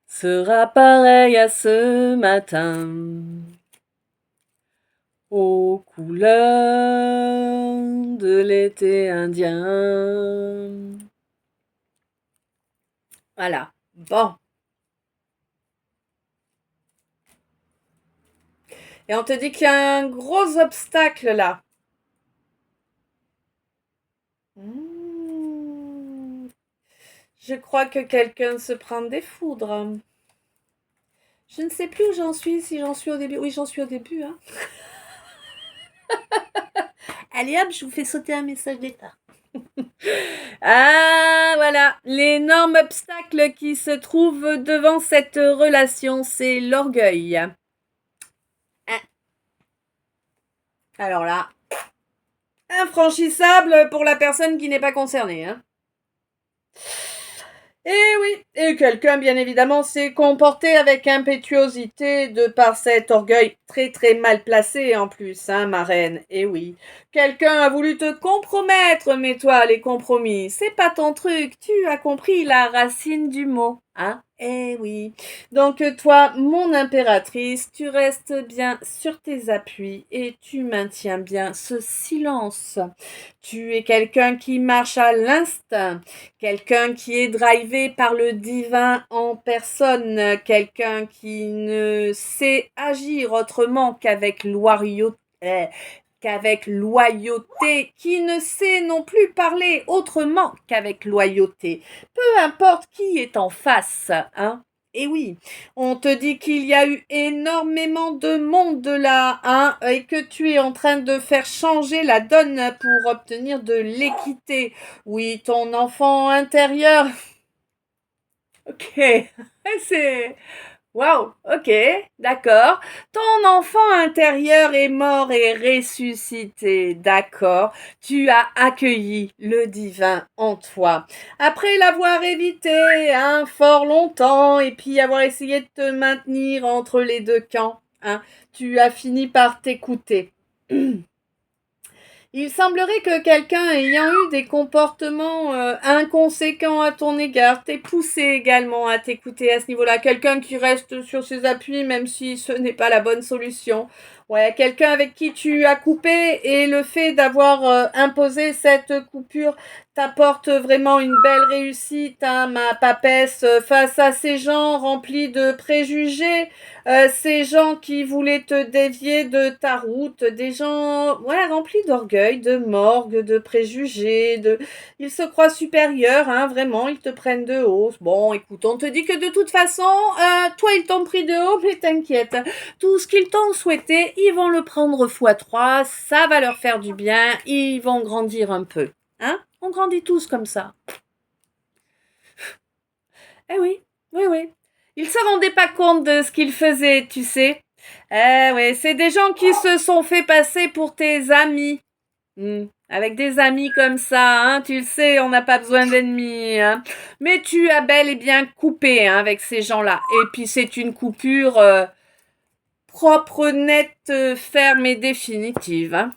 sera pareille à ce matin. Aux couleurs de l'été indien. Voilà. Bon. Et on te dit qu'il y a un gros obstacle là. Je crois que quelqu'un se prend des foudres. Je ne sais plus où j'en suis, si j'en suis au début. Oui, j'en suis au début. Hein. Allez hop, je vous fais sauter un message d'état. Ah, voilà. L'énorme obstacle qui se trouve devant cette relation, c'est l'orgueil. Alors là, infranchissable pour la personne qui n'est pas concernée. Hein. Et oui, et quelqu'un, bien évidemment, s'est comporté avec impétuosité de par cet orgueil très très mal placé en plus, hein, ma reine. Et oui, quelqu'un a voulu te compromettre, mais toi, les compromis, c'est pas ton truc. Tu as compris la racine du mot, hein? Eh oui. Donc toi, mon impératrice, tu restes bien sur tes appuis et tu maintiens bien ce silence. Tu es quelqu'un qui marche à l'instinct, quelqu'un qui est drivé par le divin en personne, quelqu'un qui ne sait agir autrement qu'avec loyauté, qui ne sait non plus parler autrement qu'avec loyauté. Peu importe qui est en face, hein. Et oui, on te dit qu'il y a eu énormément de monde là, hein, et que tu es en train de faire changer la donne pour obtenir de l'équité. Oui, ton enfant intérieur. Ok, c'est... Waouh, ok, d'accord. Ton enfant intérieur est mort et ressuscité, d'accord. Tu as accueilli le divin en toi. Après l'avoir évité fort longtemps et puis avoir essayé de te maintenir entre les deux camps, tu as fini par t'écouter. Il semblerait que quelqu'un ayant eu des comportements inconséquents à ton égard t'ait poussé également à t'écouter à ce niveau-là. Quelqu'un qui reste sur ses appuis même si ce n'est pas la bonne solution. Ouais, quelqu'un avec qui tu as coupé et le fait d'avoir imposé cette coupure t'apporte vraiment une belle réussite, ma papesse, face à ces gens remplis de préjugés, ces gens qui voulaient te dévier de ta route, des gens remplis d'orgueil, de morgue, de préjugés, ils se croient supérieurs, vraiment, ils te prennent de haut. Bon, écoute, on te dit que de toute façon, toi, ils t'ont pris de haut, mais t'inquiète, tout ce qu'ils t'ont souhaité, ils vont le prendre fois 3, ça va leur faire du bien, ils vont grandir un peu. On grandit tous comme ça. Eh oui, oui, oui. Ils se rendaient pas compte de ce qu'ils faisaient, tu sais. Eh oui, c'est des gens qui se sont fait passer pour tes amis. Avec des amis comme ça, tu le sais, on n'a pas besoin d'ennemis. Mais tu as bel et bien coupé avec ces gens-là. Et puis c'est une coupure propre, nette, ferme et définitive.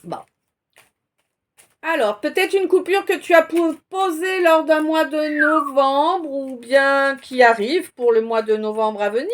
Bon. Alors, peut-être une coupure que tu as posée lors d'un mois de novembre ou bien qui arrive pour le mois de novembre à venir.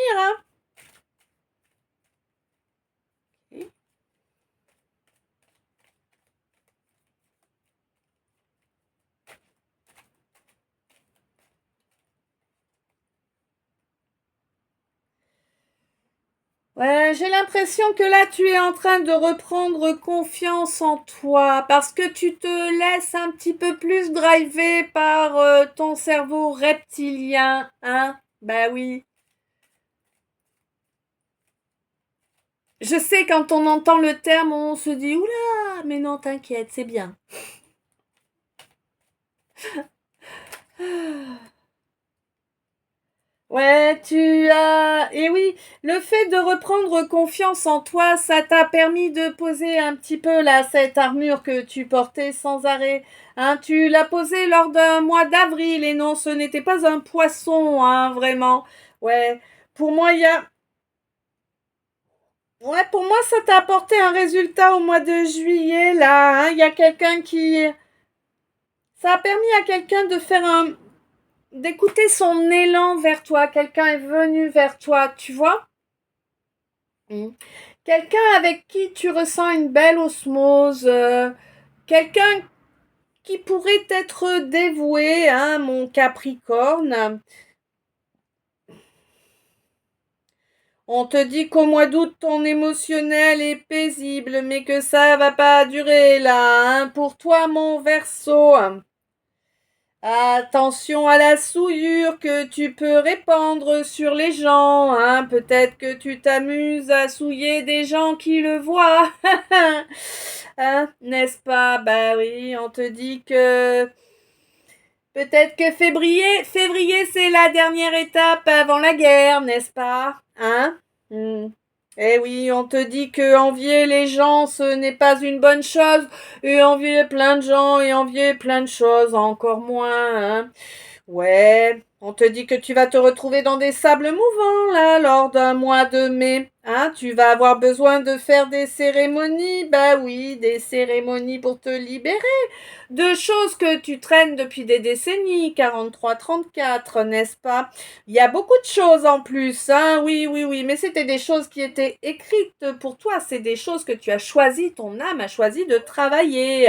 Ouais, j'ai l'impression que là, tu es en train de reprendre confiance en toi parce que tu te laisses un petit peu plus driver par ton cerveau reptilien, Bah oui. Je sais, quand on entend le terme, on se dit oula, mais non, t'inquiète, c'est bien. Ouais, tu as... Et oui, le fait de reprendre confiance en toi, ça t'a permis de poser un petit peu là cette armure que tu portais sans arrêt. Tu l'as posée lors d'un mois d'avril et non, ce n'était pas un poisson, vraiment. Ouais, pour moi, il y a... Ouais, pour moi, ça t'a apporté un résultat au mois de juillet, là. Il y a quelqu'un qui... Ça a permis à quelqu'un de faire d'écouter son élan vers toi. Quelqu'un est venu vers toi, tu vois? Quelqu'un avec qui tu ressens une belle osmose, quelqu'un qui pourrait être dévoué, mon Capricorne. On te dit qu'au mois d'août, ton émotionnel est paisible, mais que ça va pas durer là, pour toi, mon Verseau. Attention à la souillure que tu peux répandre sur les gens, Peut-être que tu t'amuses à souiller des gens qui le voient. N'est-ce pas? Bah oui, on te dit que peut-être que février c'est la dernière étape avant la guerre, n'est-ce pas? Eh oui, on te dit que envier les gens, ce n'est pas une bonne chose, et envier plein de gens et envier plein de choses, encore moins, Ouais, on te dit que tu vas te retrouver dans des sables mouvants, là, lors d'un mois de mai. Tu vas avoir besoin de faire des cérémonies. Bah oui, des cérémonies pour te libérer de choses que tu traînes depuis des décennies, 43-34, n'est-ce pas? Il y a beaucoup de choses en plus, oui, oui, oui, mais c'était des choses qui étaient écrites pour toi, c'est des choses que tu as choisi, ton âme a choisi de travailler,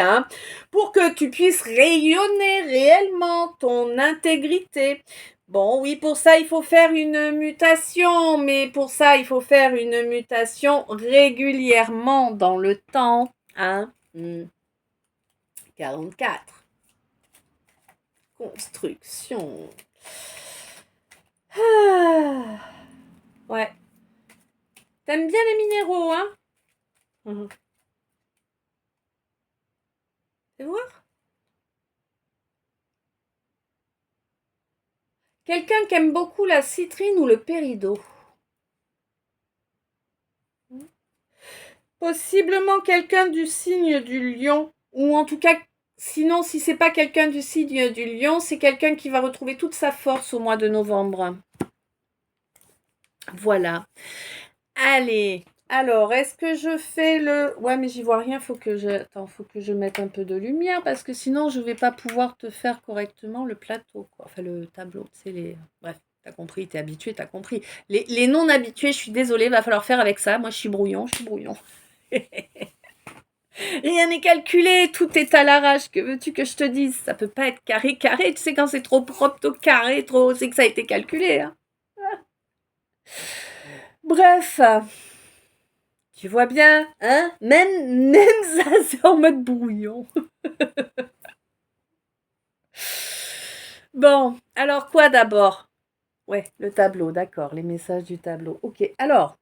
pour que tu puisses rayonner réellement ton intégrité. Bon, oui, pour ça, il faut faire une mutation, mais pour ça, il faut faire une mutation régulièrement dans le temps, 44. Construction. Ouais. T'aimes bien les minéraux, Fais voir. Quelqu'un qui aime beaucoup la citrine ou le péridot? Possiblement quelqu'un du signe du lion. Ou en tout cas, sinon, si c'est pas quelqu'un du signe du lion, c'est quelqu'un qui va retrouver toute sa force au mois de novembre. Voilà. Allez. Alors, est-ce que je fais le... Ouais, mais j'y vois rien. Faut que je mette un peu de lumière parce que sinon, je vais pas pouvoir te faire correctement le plateau, quoi. Enfin, le tableau. C'est les... Bref, t'as compris, t'es habitué, t'as compris. Les non-habitués, je suis désolée, va falloir faire avec ça. Moi, je suis brouillon. Rien n'est calculé, tout est à l'arrache. Que veux-tu que je te dise? Ça peut pas être carré. Tu sais, quand c'est trop propre, carré, trop, c'est que ça a été calculé. Hein. Bref, tu vois bien, hein? Même ça, c'est en mode brouillon. Bon, alors quoi d'abord? Ouais, le tableau, d'accord, les messages du tableau. Ok, alors.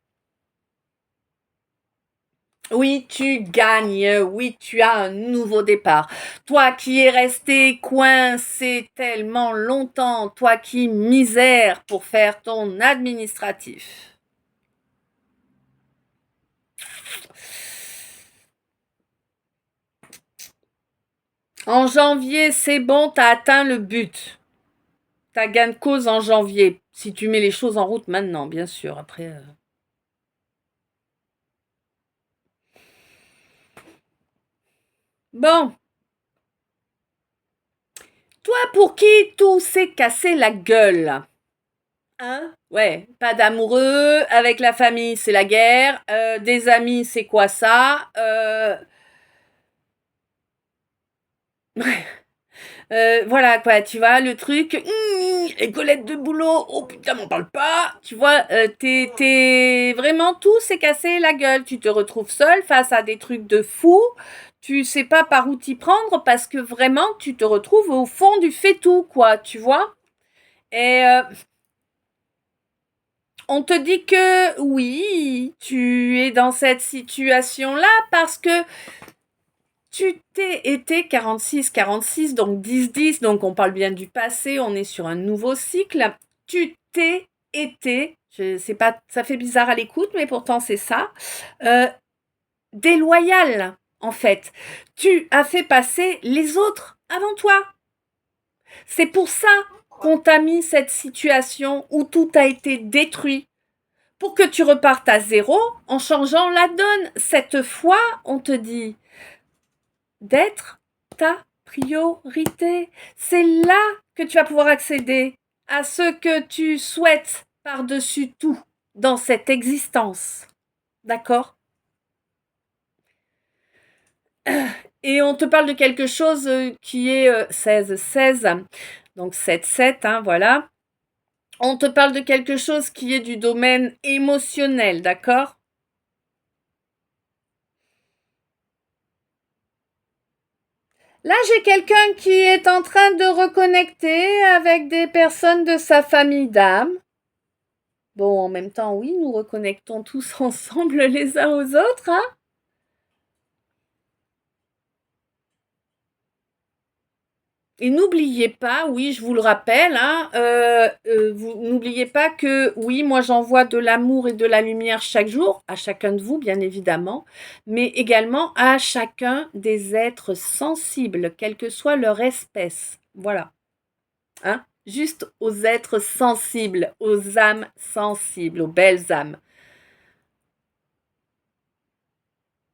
Oui, tu gagnes, oui, tu as un nouveau départ. Toi qui es resté coincé tellement longtemps, toi qui misère pour faire ton administratif. En janvier, c'est bon, t'as atteint le but. T'as gain de cause en janvier, si tu mets les choses en route maintenant, bien sûr. Après. Bon. Toi pour qui tout s'est cassé la gueule? Hein? Ouais, pas d'amoureux, avec la famille c'est la guerre, des amis c'est quoi ça? Voilà quoi, tu vois, le truc, les collègues de boulot, oh putain m'en parle pas, tu vois, t'es vraiment tout s'est cassé la gueule, tu te retrouves seul face à des trucs de fou, tu sais pas par où t'y prendre parce que vraiment tu te retrouves au fond du fait-tout quoi, tu vois? Et on te dit que oui, tu es dans cette situation-là parce que tu t'es été 46, donc 10, donc on parle bien du passé, on est sur un nouveau cycle. Tu t'es été, je sais pas, ça fait bizarre à l'écoute, mais pourtant c'est ça, déloyal en fait. Tu as fait passer les autres avant toi. C'est pour ça qu'on t'a mis cette situation où tout a été détruit pour que tu repartes à zéro en changeant la donne. Cette fois, on te dit d'être ta priorité. C'est là que tu vas pouvoir accéder à ce que tu souhaites par-dessus tout dans cette existence. D'accord? Et on te parle de quelque chose qui est 16, donc 7, hein, voilà. On te parle de quelque chose qui est du domaine émotionnel, d'accord? Là, j'ai quelqu'un qui est en train de reconnecter avec des personnes de sa famille d'âme. Bon, en même temps, oui, nous reconnectons tous ensemble les uns aux autres, hein. Et n'oubliez pas, oui, je vous le rappelle, hein, vous n'oubliez pas que oui, moi j'envoie de l'amour et de la lumière chaque jour, à chacun de vous, bien évidemment, mais également à chacun des êtres sensibles, quelle que soit leur espèce. Voilà. Hein? Juste aux êtres sensibles, aux âmes sensibles, aux belles âmes.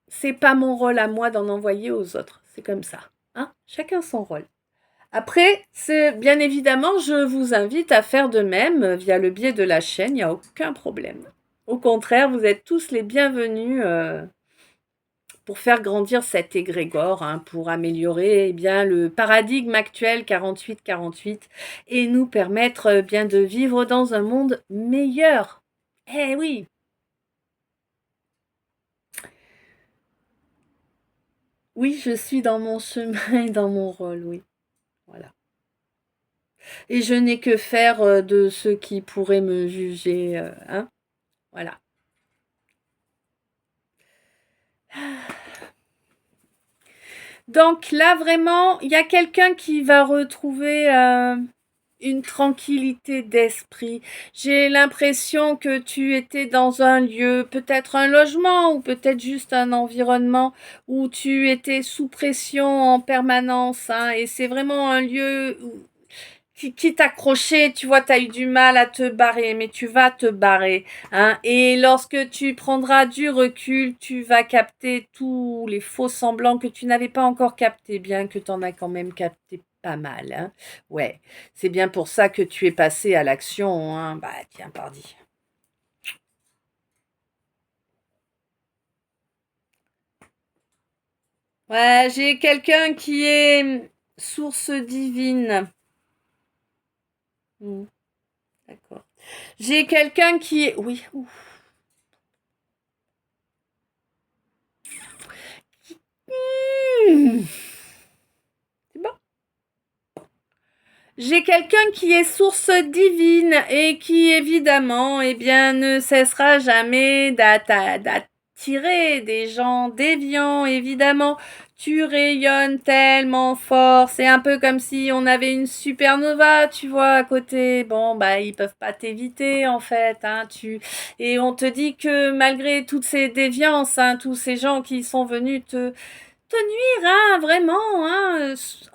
C'est pas mon rôle à moi d'en envoyer aux autres. C'est comme ça. Hein? Chacun son rôle. Après, c'est bien évidemment, je vous invite à faire de même via le biais de la chaîne, il n'y a aucun problème. Au contraire, vous êtes tous les bienvenus pour faire grandir cet égrégore, hein, pour améliorer eh bien, le paradigme actuel 48-48 et nous permettre bien de vivre dans un monde meilleur. Eh oui. Oui, je suis dans mon chemin et dans mon rôle, oui. Voilà. Et je n'ai que faire de ceux qui pourraient me juger, hein. Voilà. Donc là, vraiment, il y a quelqu'un qui va retrouver une tranquillité d'esprit. J'ai l'impression que tu étais dans un lieu, peut-être un logement ou peut-être juste un environnement où tu étais sous pression en permanence, hein, et c'est vraiment un lieu qui t'accrochait, tu vois, tu as eu du mal à te barrer, mais tu vas te barrer, hein, et lorsque tu prendras du recul, tu vas capter tous les faux semblants que tu n'avais pas encore captés, bien que tu en as quand même capté pas mal, hein. Ouais, c'est bien pour ça que tu es passé à l'action, hein. Bah tiens, pardi. Ouais, j'ai quelqu'un qui est source divine. Hmm, d'accord. J'ai quelqu'un qui est... Oui, ouf. Hmm, c'est bon. J'ai quelqu'un qui est source divine et qui évidemment, eh bien, ne cessera jamais d'attirer des gens déviants, évidemment. Tu rayonnes tellement fort, c'est un peu comme si on avait une supernova, tu vois, à côté. Bon, bah, ils peuvent pas t'éviter, en fait, hein, et on te dit que malgré toutes ces déviances, hein, tous ces gens qui sont venus te nuire, hein, vraiment, hein.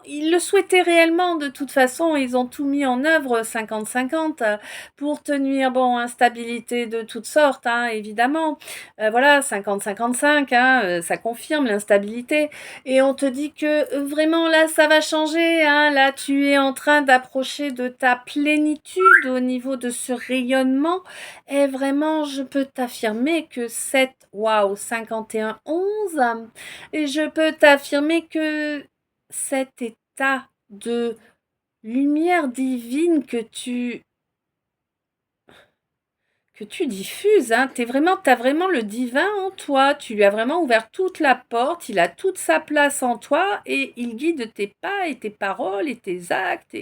Ils le souhaitaient réellement de toute façon, ils ont tout mis en œuvre 50-50 pour te nuire. Bon, instabilité de toutes sortes, hein, évidemment. Voilà, 50-55, hein, ça confirme l'instabilité. Et on te dit que vraiment là, ça va changer, hein. Là, tu es en train d'approcher de ta plénitude au niveau de ce rayonnement. Et vraiment, je peux t'affirmer que cette, waouh, 51-11, et je peux t'affirmer que cet état de lumière divine que tu diffuses, hein, t'as vraiment le divin en toi. Tu lui as vraiment ouvert toute la porte, il a toute sa place en toi et il guide tes pas et tes paroles et tes actes.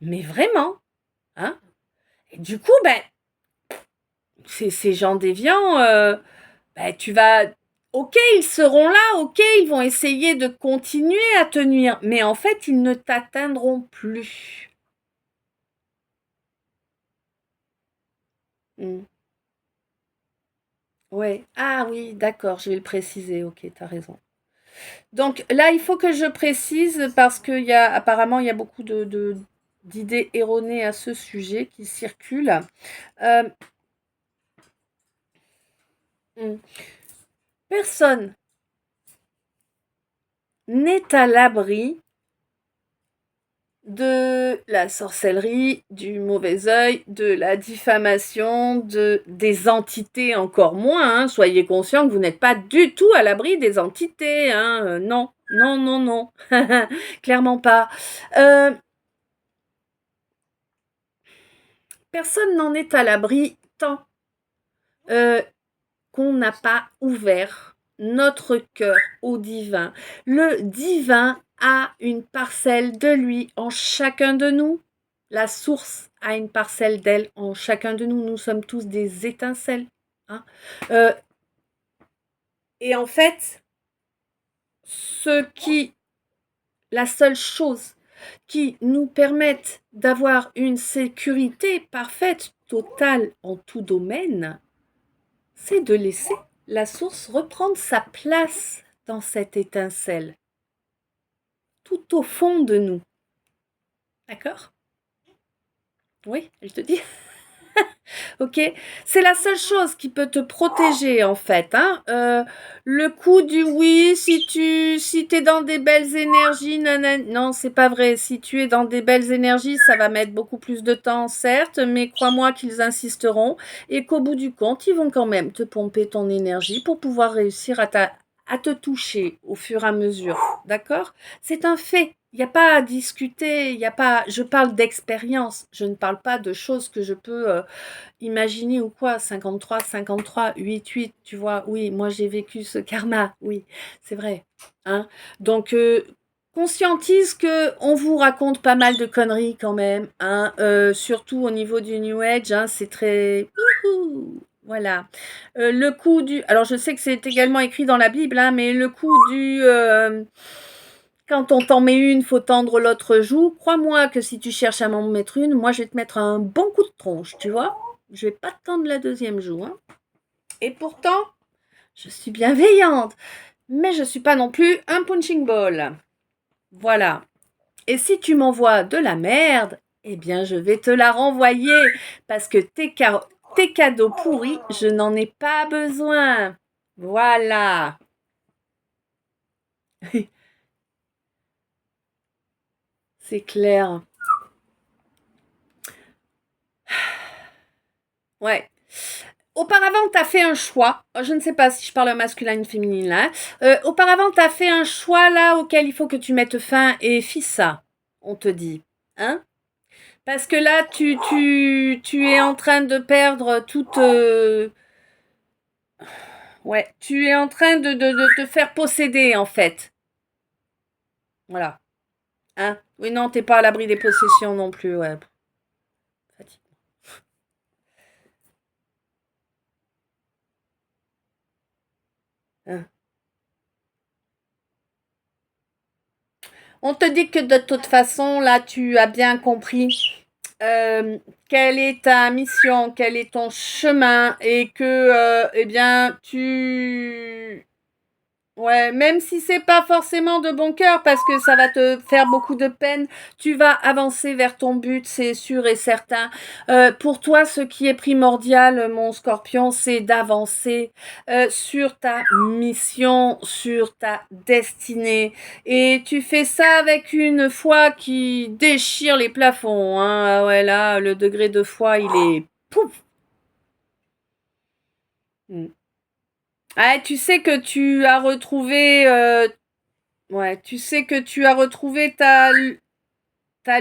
Mais vraiment, hein. Et du coup, ben, ces gens déviants, ben, tu vas... Ok, ils seront là, ok, ils vont essayer de continuer à te nuire, mais en fait, ils ne t'atteindront plus. Hmm. Ouais. Ah oui, d'accord, je vais le préciser. Ok, t'as raison. Donc là, il faut que je précise parce apparemment, il y a beaucoup d'idées erronées à ce sujet qui circulent. Euh, hmm. Personne n'est à l'abri de la sorcellerie, du mauvais œil, de la diffamation, des entités encore moins, hein. Soyez conscients que vous n'êtes pas du tout à l'abri des entités, hein. Non, non, non, non, clairement pas. Euh, Personne n'en est à l'abri tant euh, qu'on n'a pas ouvert notre cœur au divin. Le divin a une parcelle de lui en chacun de nous. La source a une parcelle d'elle en chacun de nous. Nous sommes tous des étincelles, hein. Euh, et en fait, ce qui, la seule chose qui nous permette d'avoir une sécurité parfaite, totale en tout domaine, c'est de laisser la source reprendre sa place dans cette étincelle, tout au fond de nous. D'accord? Oui, je te dis. Ok, c'est la seule chose qui peut te protéger en fait, hein. Le coup du oui, si t'es dans des belles énergies, non, c'est pas vrai. Si tu es dans des belles énergies, ça va mettre beaucoup plus de temps, certes, mais crois-moi qu'ils insisteront et qu'au bout du compte, ils vont quand même te pomper ton énergie pour pouvoir réussir à te toucher au fur et à mesure. D'accord? C'est un fait. Il n'y a pas à discuter, il y a pas. Je parle d'expérience, je ne parle pas de choses que je peux imaginer ou quoi. 53, 8, tu vois. Oui, moi j'ai vécu ce karma, oui, c'est vrai. Hein. Donc, conscientise que on vous raconte pas mal de conneries quand même, hein, surtout au niveau du New Age, hein, c'est très... Wouhou. Voilà. Le coup du... Alors, je sais que c'est également écrit dans la Bible, hein, mais le coup du... quand on t'en met une, faut tendre l'autre joue. Crois-moi que si tu cherches à m'en mettre une, moi je vais te mettre un bon coup de tronche, tu vois. Je vais pas te tendre la deuxième joue. Hein. Et pourtant, je suis bienveillante. Mais je suis pas non plus un punching ball. Voilà. Et si tu m'envoies de la merde, eh bien je vais te la renvoyer. Parce que tes cadeaux pourris, je n'en ai pas besoin. Voilà. C'est clair. Ouais. Auparavant, tu as fait un choix. Je ne sais pas si je parle masculin ou féminin là. Auparavant, tu as fait un choix là auquel il faut que tu mettes fin et fis ça, on te dit. Hein? Parce que là, tu es en train de perdre toute... Ouais, tu es en train de te faire posséder en fait. Voilà. Hein? Oui, non, t'es pas à l'abri des possessions non plus, ouais. Fatigue. Hein? On te dit que de toute façon, là, tu as bien compris quelle est ta mission, quel est ton chemin et que, eh bien, Ouais, même si c'est pas forcément de bon cœur parce que ça va te faire beaucoup de peine, tu vas avancer vers ton but, c'est sûr et certain. Pour toi, ce qui est primordial, mon scorpion, c'est d'avancer sur ta mission, sur ta destinée. Et tu fais ça avec une foi qui déchire les plafonds. Hein. Ah ouais, là, le degré de foi, il est... Pouf. Ah, tu sais que tu as retrouvé ouais, tu sais que tu as retrouvé ta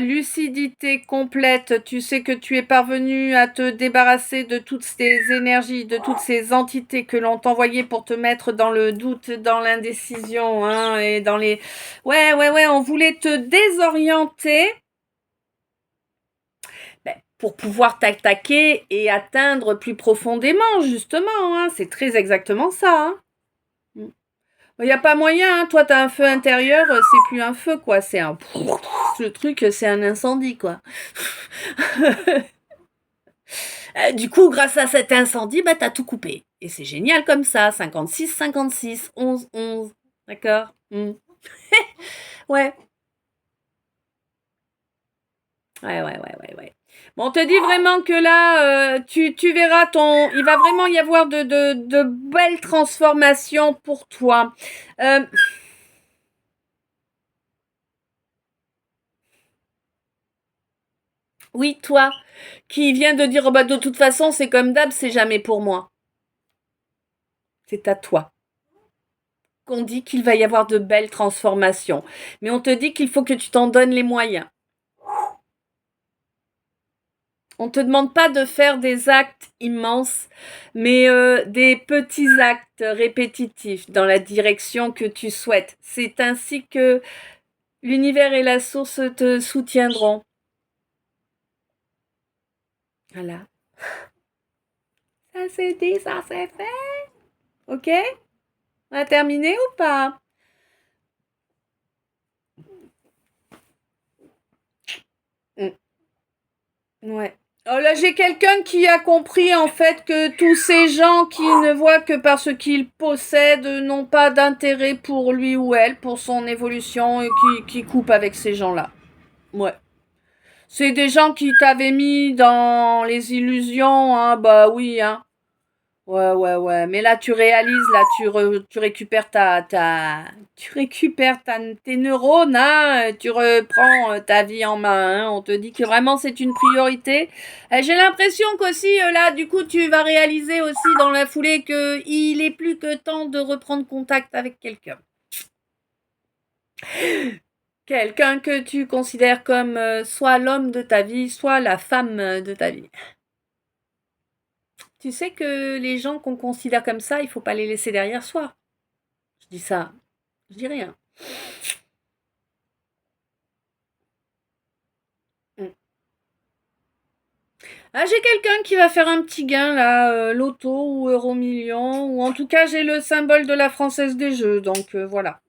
lucidité complète, tu sais que tu es parvenu à te débarrasser de toutes ces énergies, de toutes ces entités que l'on t'envoyait pour te mettre dans le doute, dans l'indécision, hein, et dans les... Ouais, on voulait te désorienter pour pouvoir t'attaquer et atteindre plus profondément, justement, hein, c'est très exactement ça, hein. Il n'y a pas moyen, hein. Toi, tu as un feu intérieur, c'est plus un feu, quoi. C'est un... Le truc, c'est un incendie, quoi. Du coup, grâce à cet incendie, bah, tu as tout coupé. Et c'est génial comme ça. 56, 56, 11, 11. D'accord. Ouais. Ouais. Bon, on te dit vraiment que là, tu verras il va vraiment y avoir de belles transformations pour toi. Oui, toi, qui viens de dire, oh bah, de toute façon, c'est comme d'hab, c'est jamais pour moi. C'est à toi qu'on dit qu'il va y avoir de belles transformations. Mais on te dit qu'il faut que tu t'en donnes les moyens. On ne te demande pas de faire des actes immenses, mais des petits actes répétitifs dans la direction que tu souhaites. C'est ainsi que l'univers et la source te soutiendront. Voilà. Ça c'est dit, ça c'est fait. Ok? On a terminé ou pas? Mm. Ouais. Oh là, j'ai quelqu'un qui a compris en fait que tous ces gens qui ne voient que parce qu'ils possèdent n'ont pas d'intérêt pour lui ou elle, pour son évolution, et qui coupe avec ces gens-là. Ouais. C'est des gens qui t'avaient mis dans les illusions, hein, bah oui, hein. Ouais. Mais là, tu réalises, là, tu récupères tu récupères tes neurones, hein, tu reprends ta vie en main, hein, on te dit que vraiment c'est une priorité. J'ai l'impression qu'aussi, là, du coup, tu vas réaliser aussi dans la foulée qu'il est plus que temps de reprendre contact avec quelqu'un. Quelqu'un que tu considères comme soit l'homme de ta vie, soit la femme de ta vie. Tu sais que les gens qu'on considère comme ça, il faut pas les laisser derrière soi. Je dis ça, je dis rien. Mm. Ah, j'ai quelqu'un qui va faire un petit gain là, loto ou euro million, ou en tout cas j'ai le symbole de la Française des Jeux, donc voilà.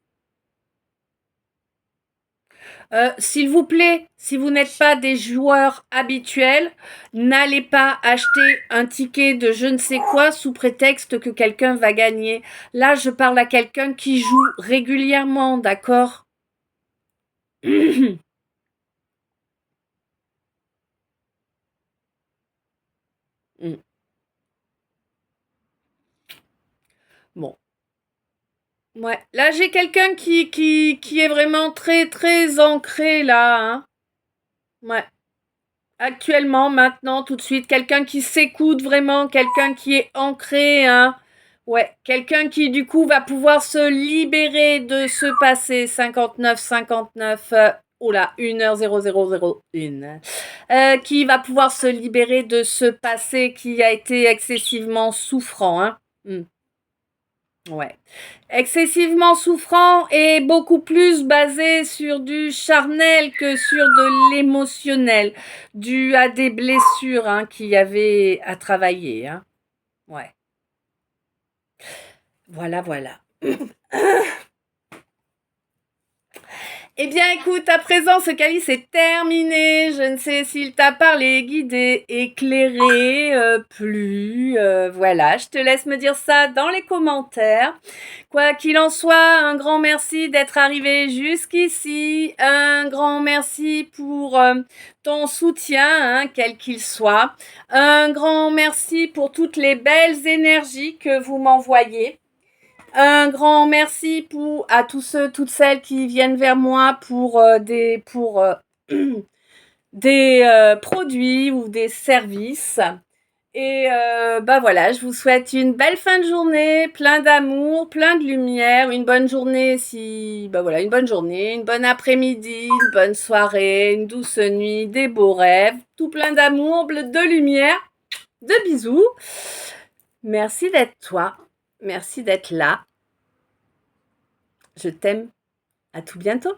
S'il vous plaît, si vous n'êtes pas des joueurs habituels, n'allez pas acheter un ticket de je ne sais quoi sous prétexte que quelqu'un va gagner. Là, je parle à quelqu'un qui joue régulièrement, d'accord? Bon. Ouais. Là, j'ai quelqu'un qui est vraiment très, très ancré, là, hein. Ouais. Actuellement, maintenant, tout de suite, quelqu'un qui s'écoute vraiment, quelqu'un qui est ancré, hein. Ouais, quelqu'un qui du coup va pouvoir se libérer de ce passé 59, oula, 1h0001, qui va pouvoir se libérer de ce passé qui a été excessivement souffrant, hein. Ouais. Excessivement souffrant et beaucoup plus basé sur du charnel que sur de l'émotionnel, dû à des blessures hein, qu'il y avait à travailler. Hein. Ouais. Voilà, voilà. Eh bien, écoute, à présent, ce calice est terminé. Je ne sais s'il t'a parlé, guidé, éclairé, plu. Voilà, je te laisse me dire ça dans les commentaires. Quoi qu'il en soit, un grand merci d'être arrivé jusqu'ici. Un grand merci pour ton soutien, hein, quel qu'il soit. Un grand merci pour toutes les belles énergies que vous m'envoyez. Un grand merci à tous ceux, toutes celles qui viennent vers moi pour des produits ou des services. Et bah voilà, je vous souhaite une belle fin de journée, plein d'amour, plein de lumière, une bonne journée une bonne journée, une bonne après-midi, une bonne soirée, une douce nuit, des beaux rêves, tout plein d'amour, de lumière, de bisous. Merci d'être toi, merci d'être là. Je t'aime. À tout bientôt.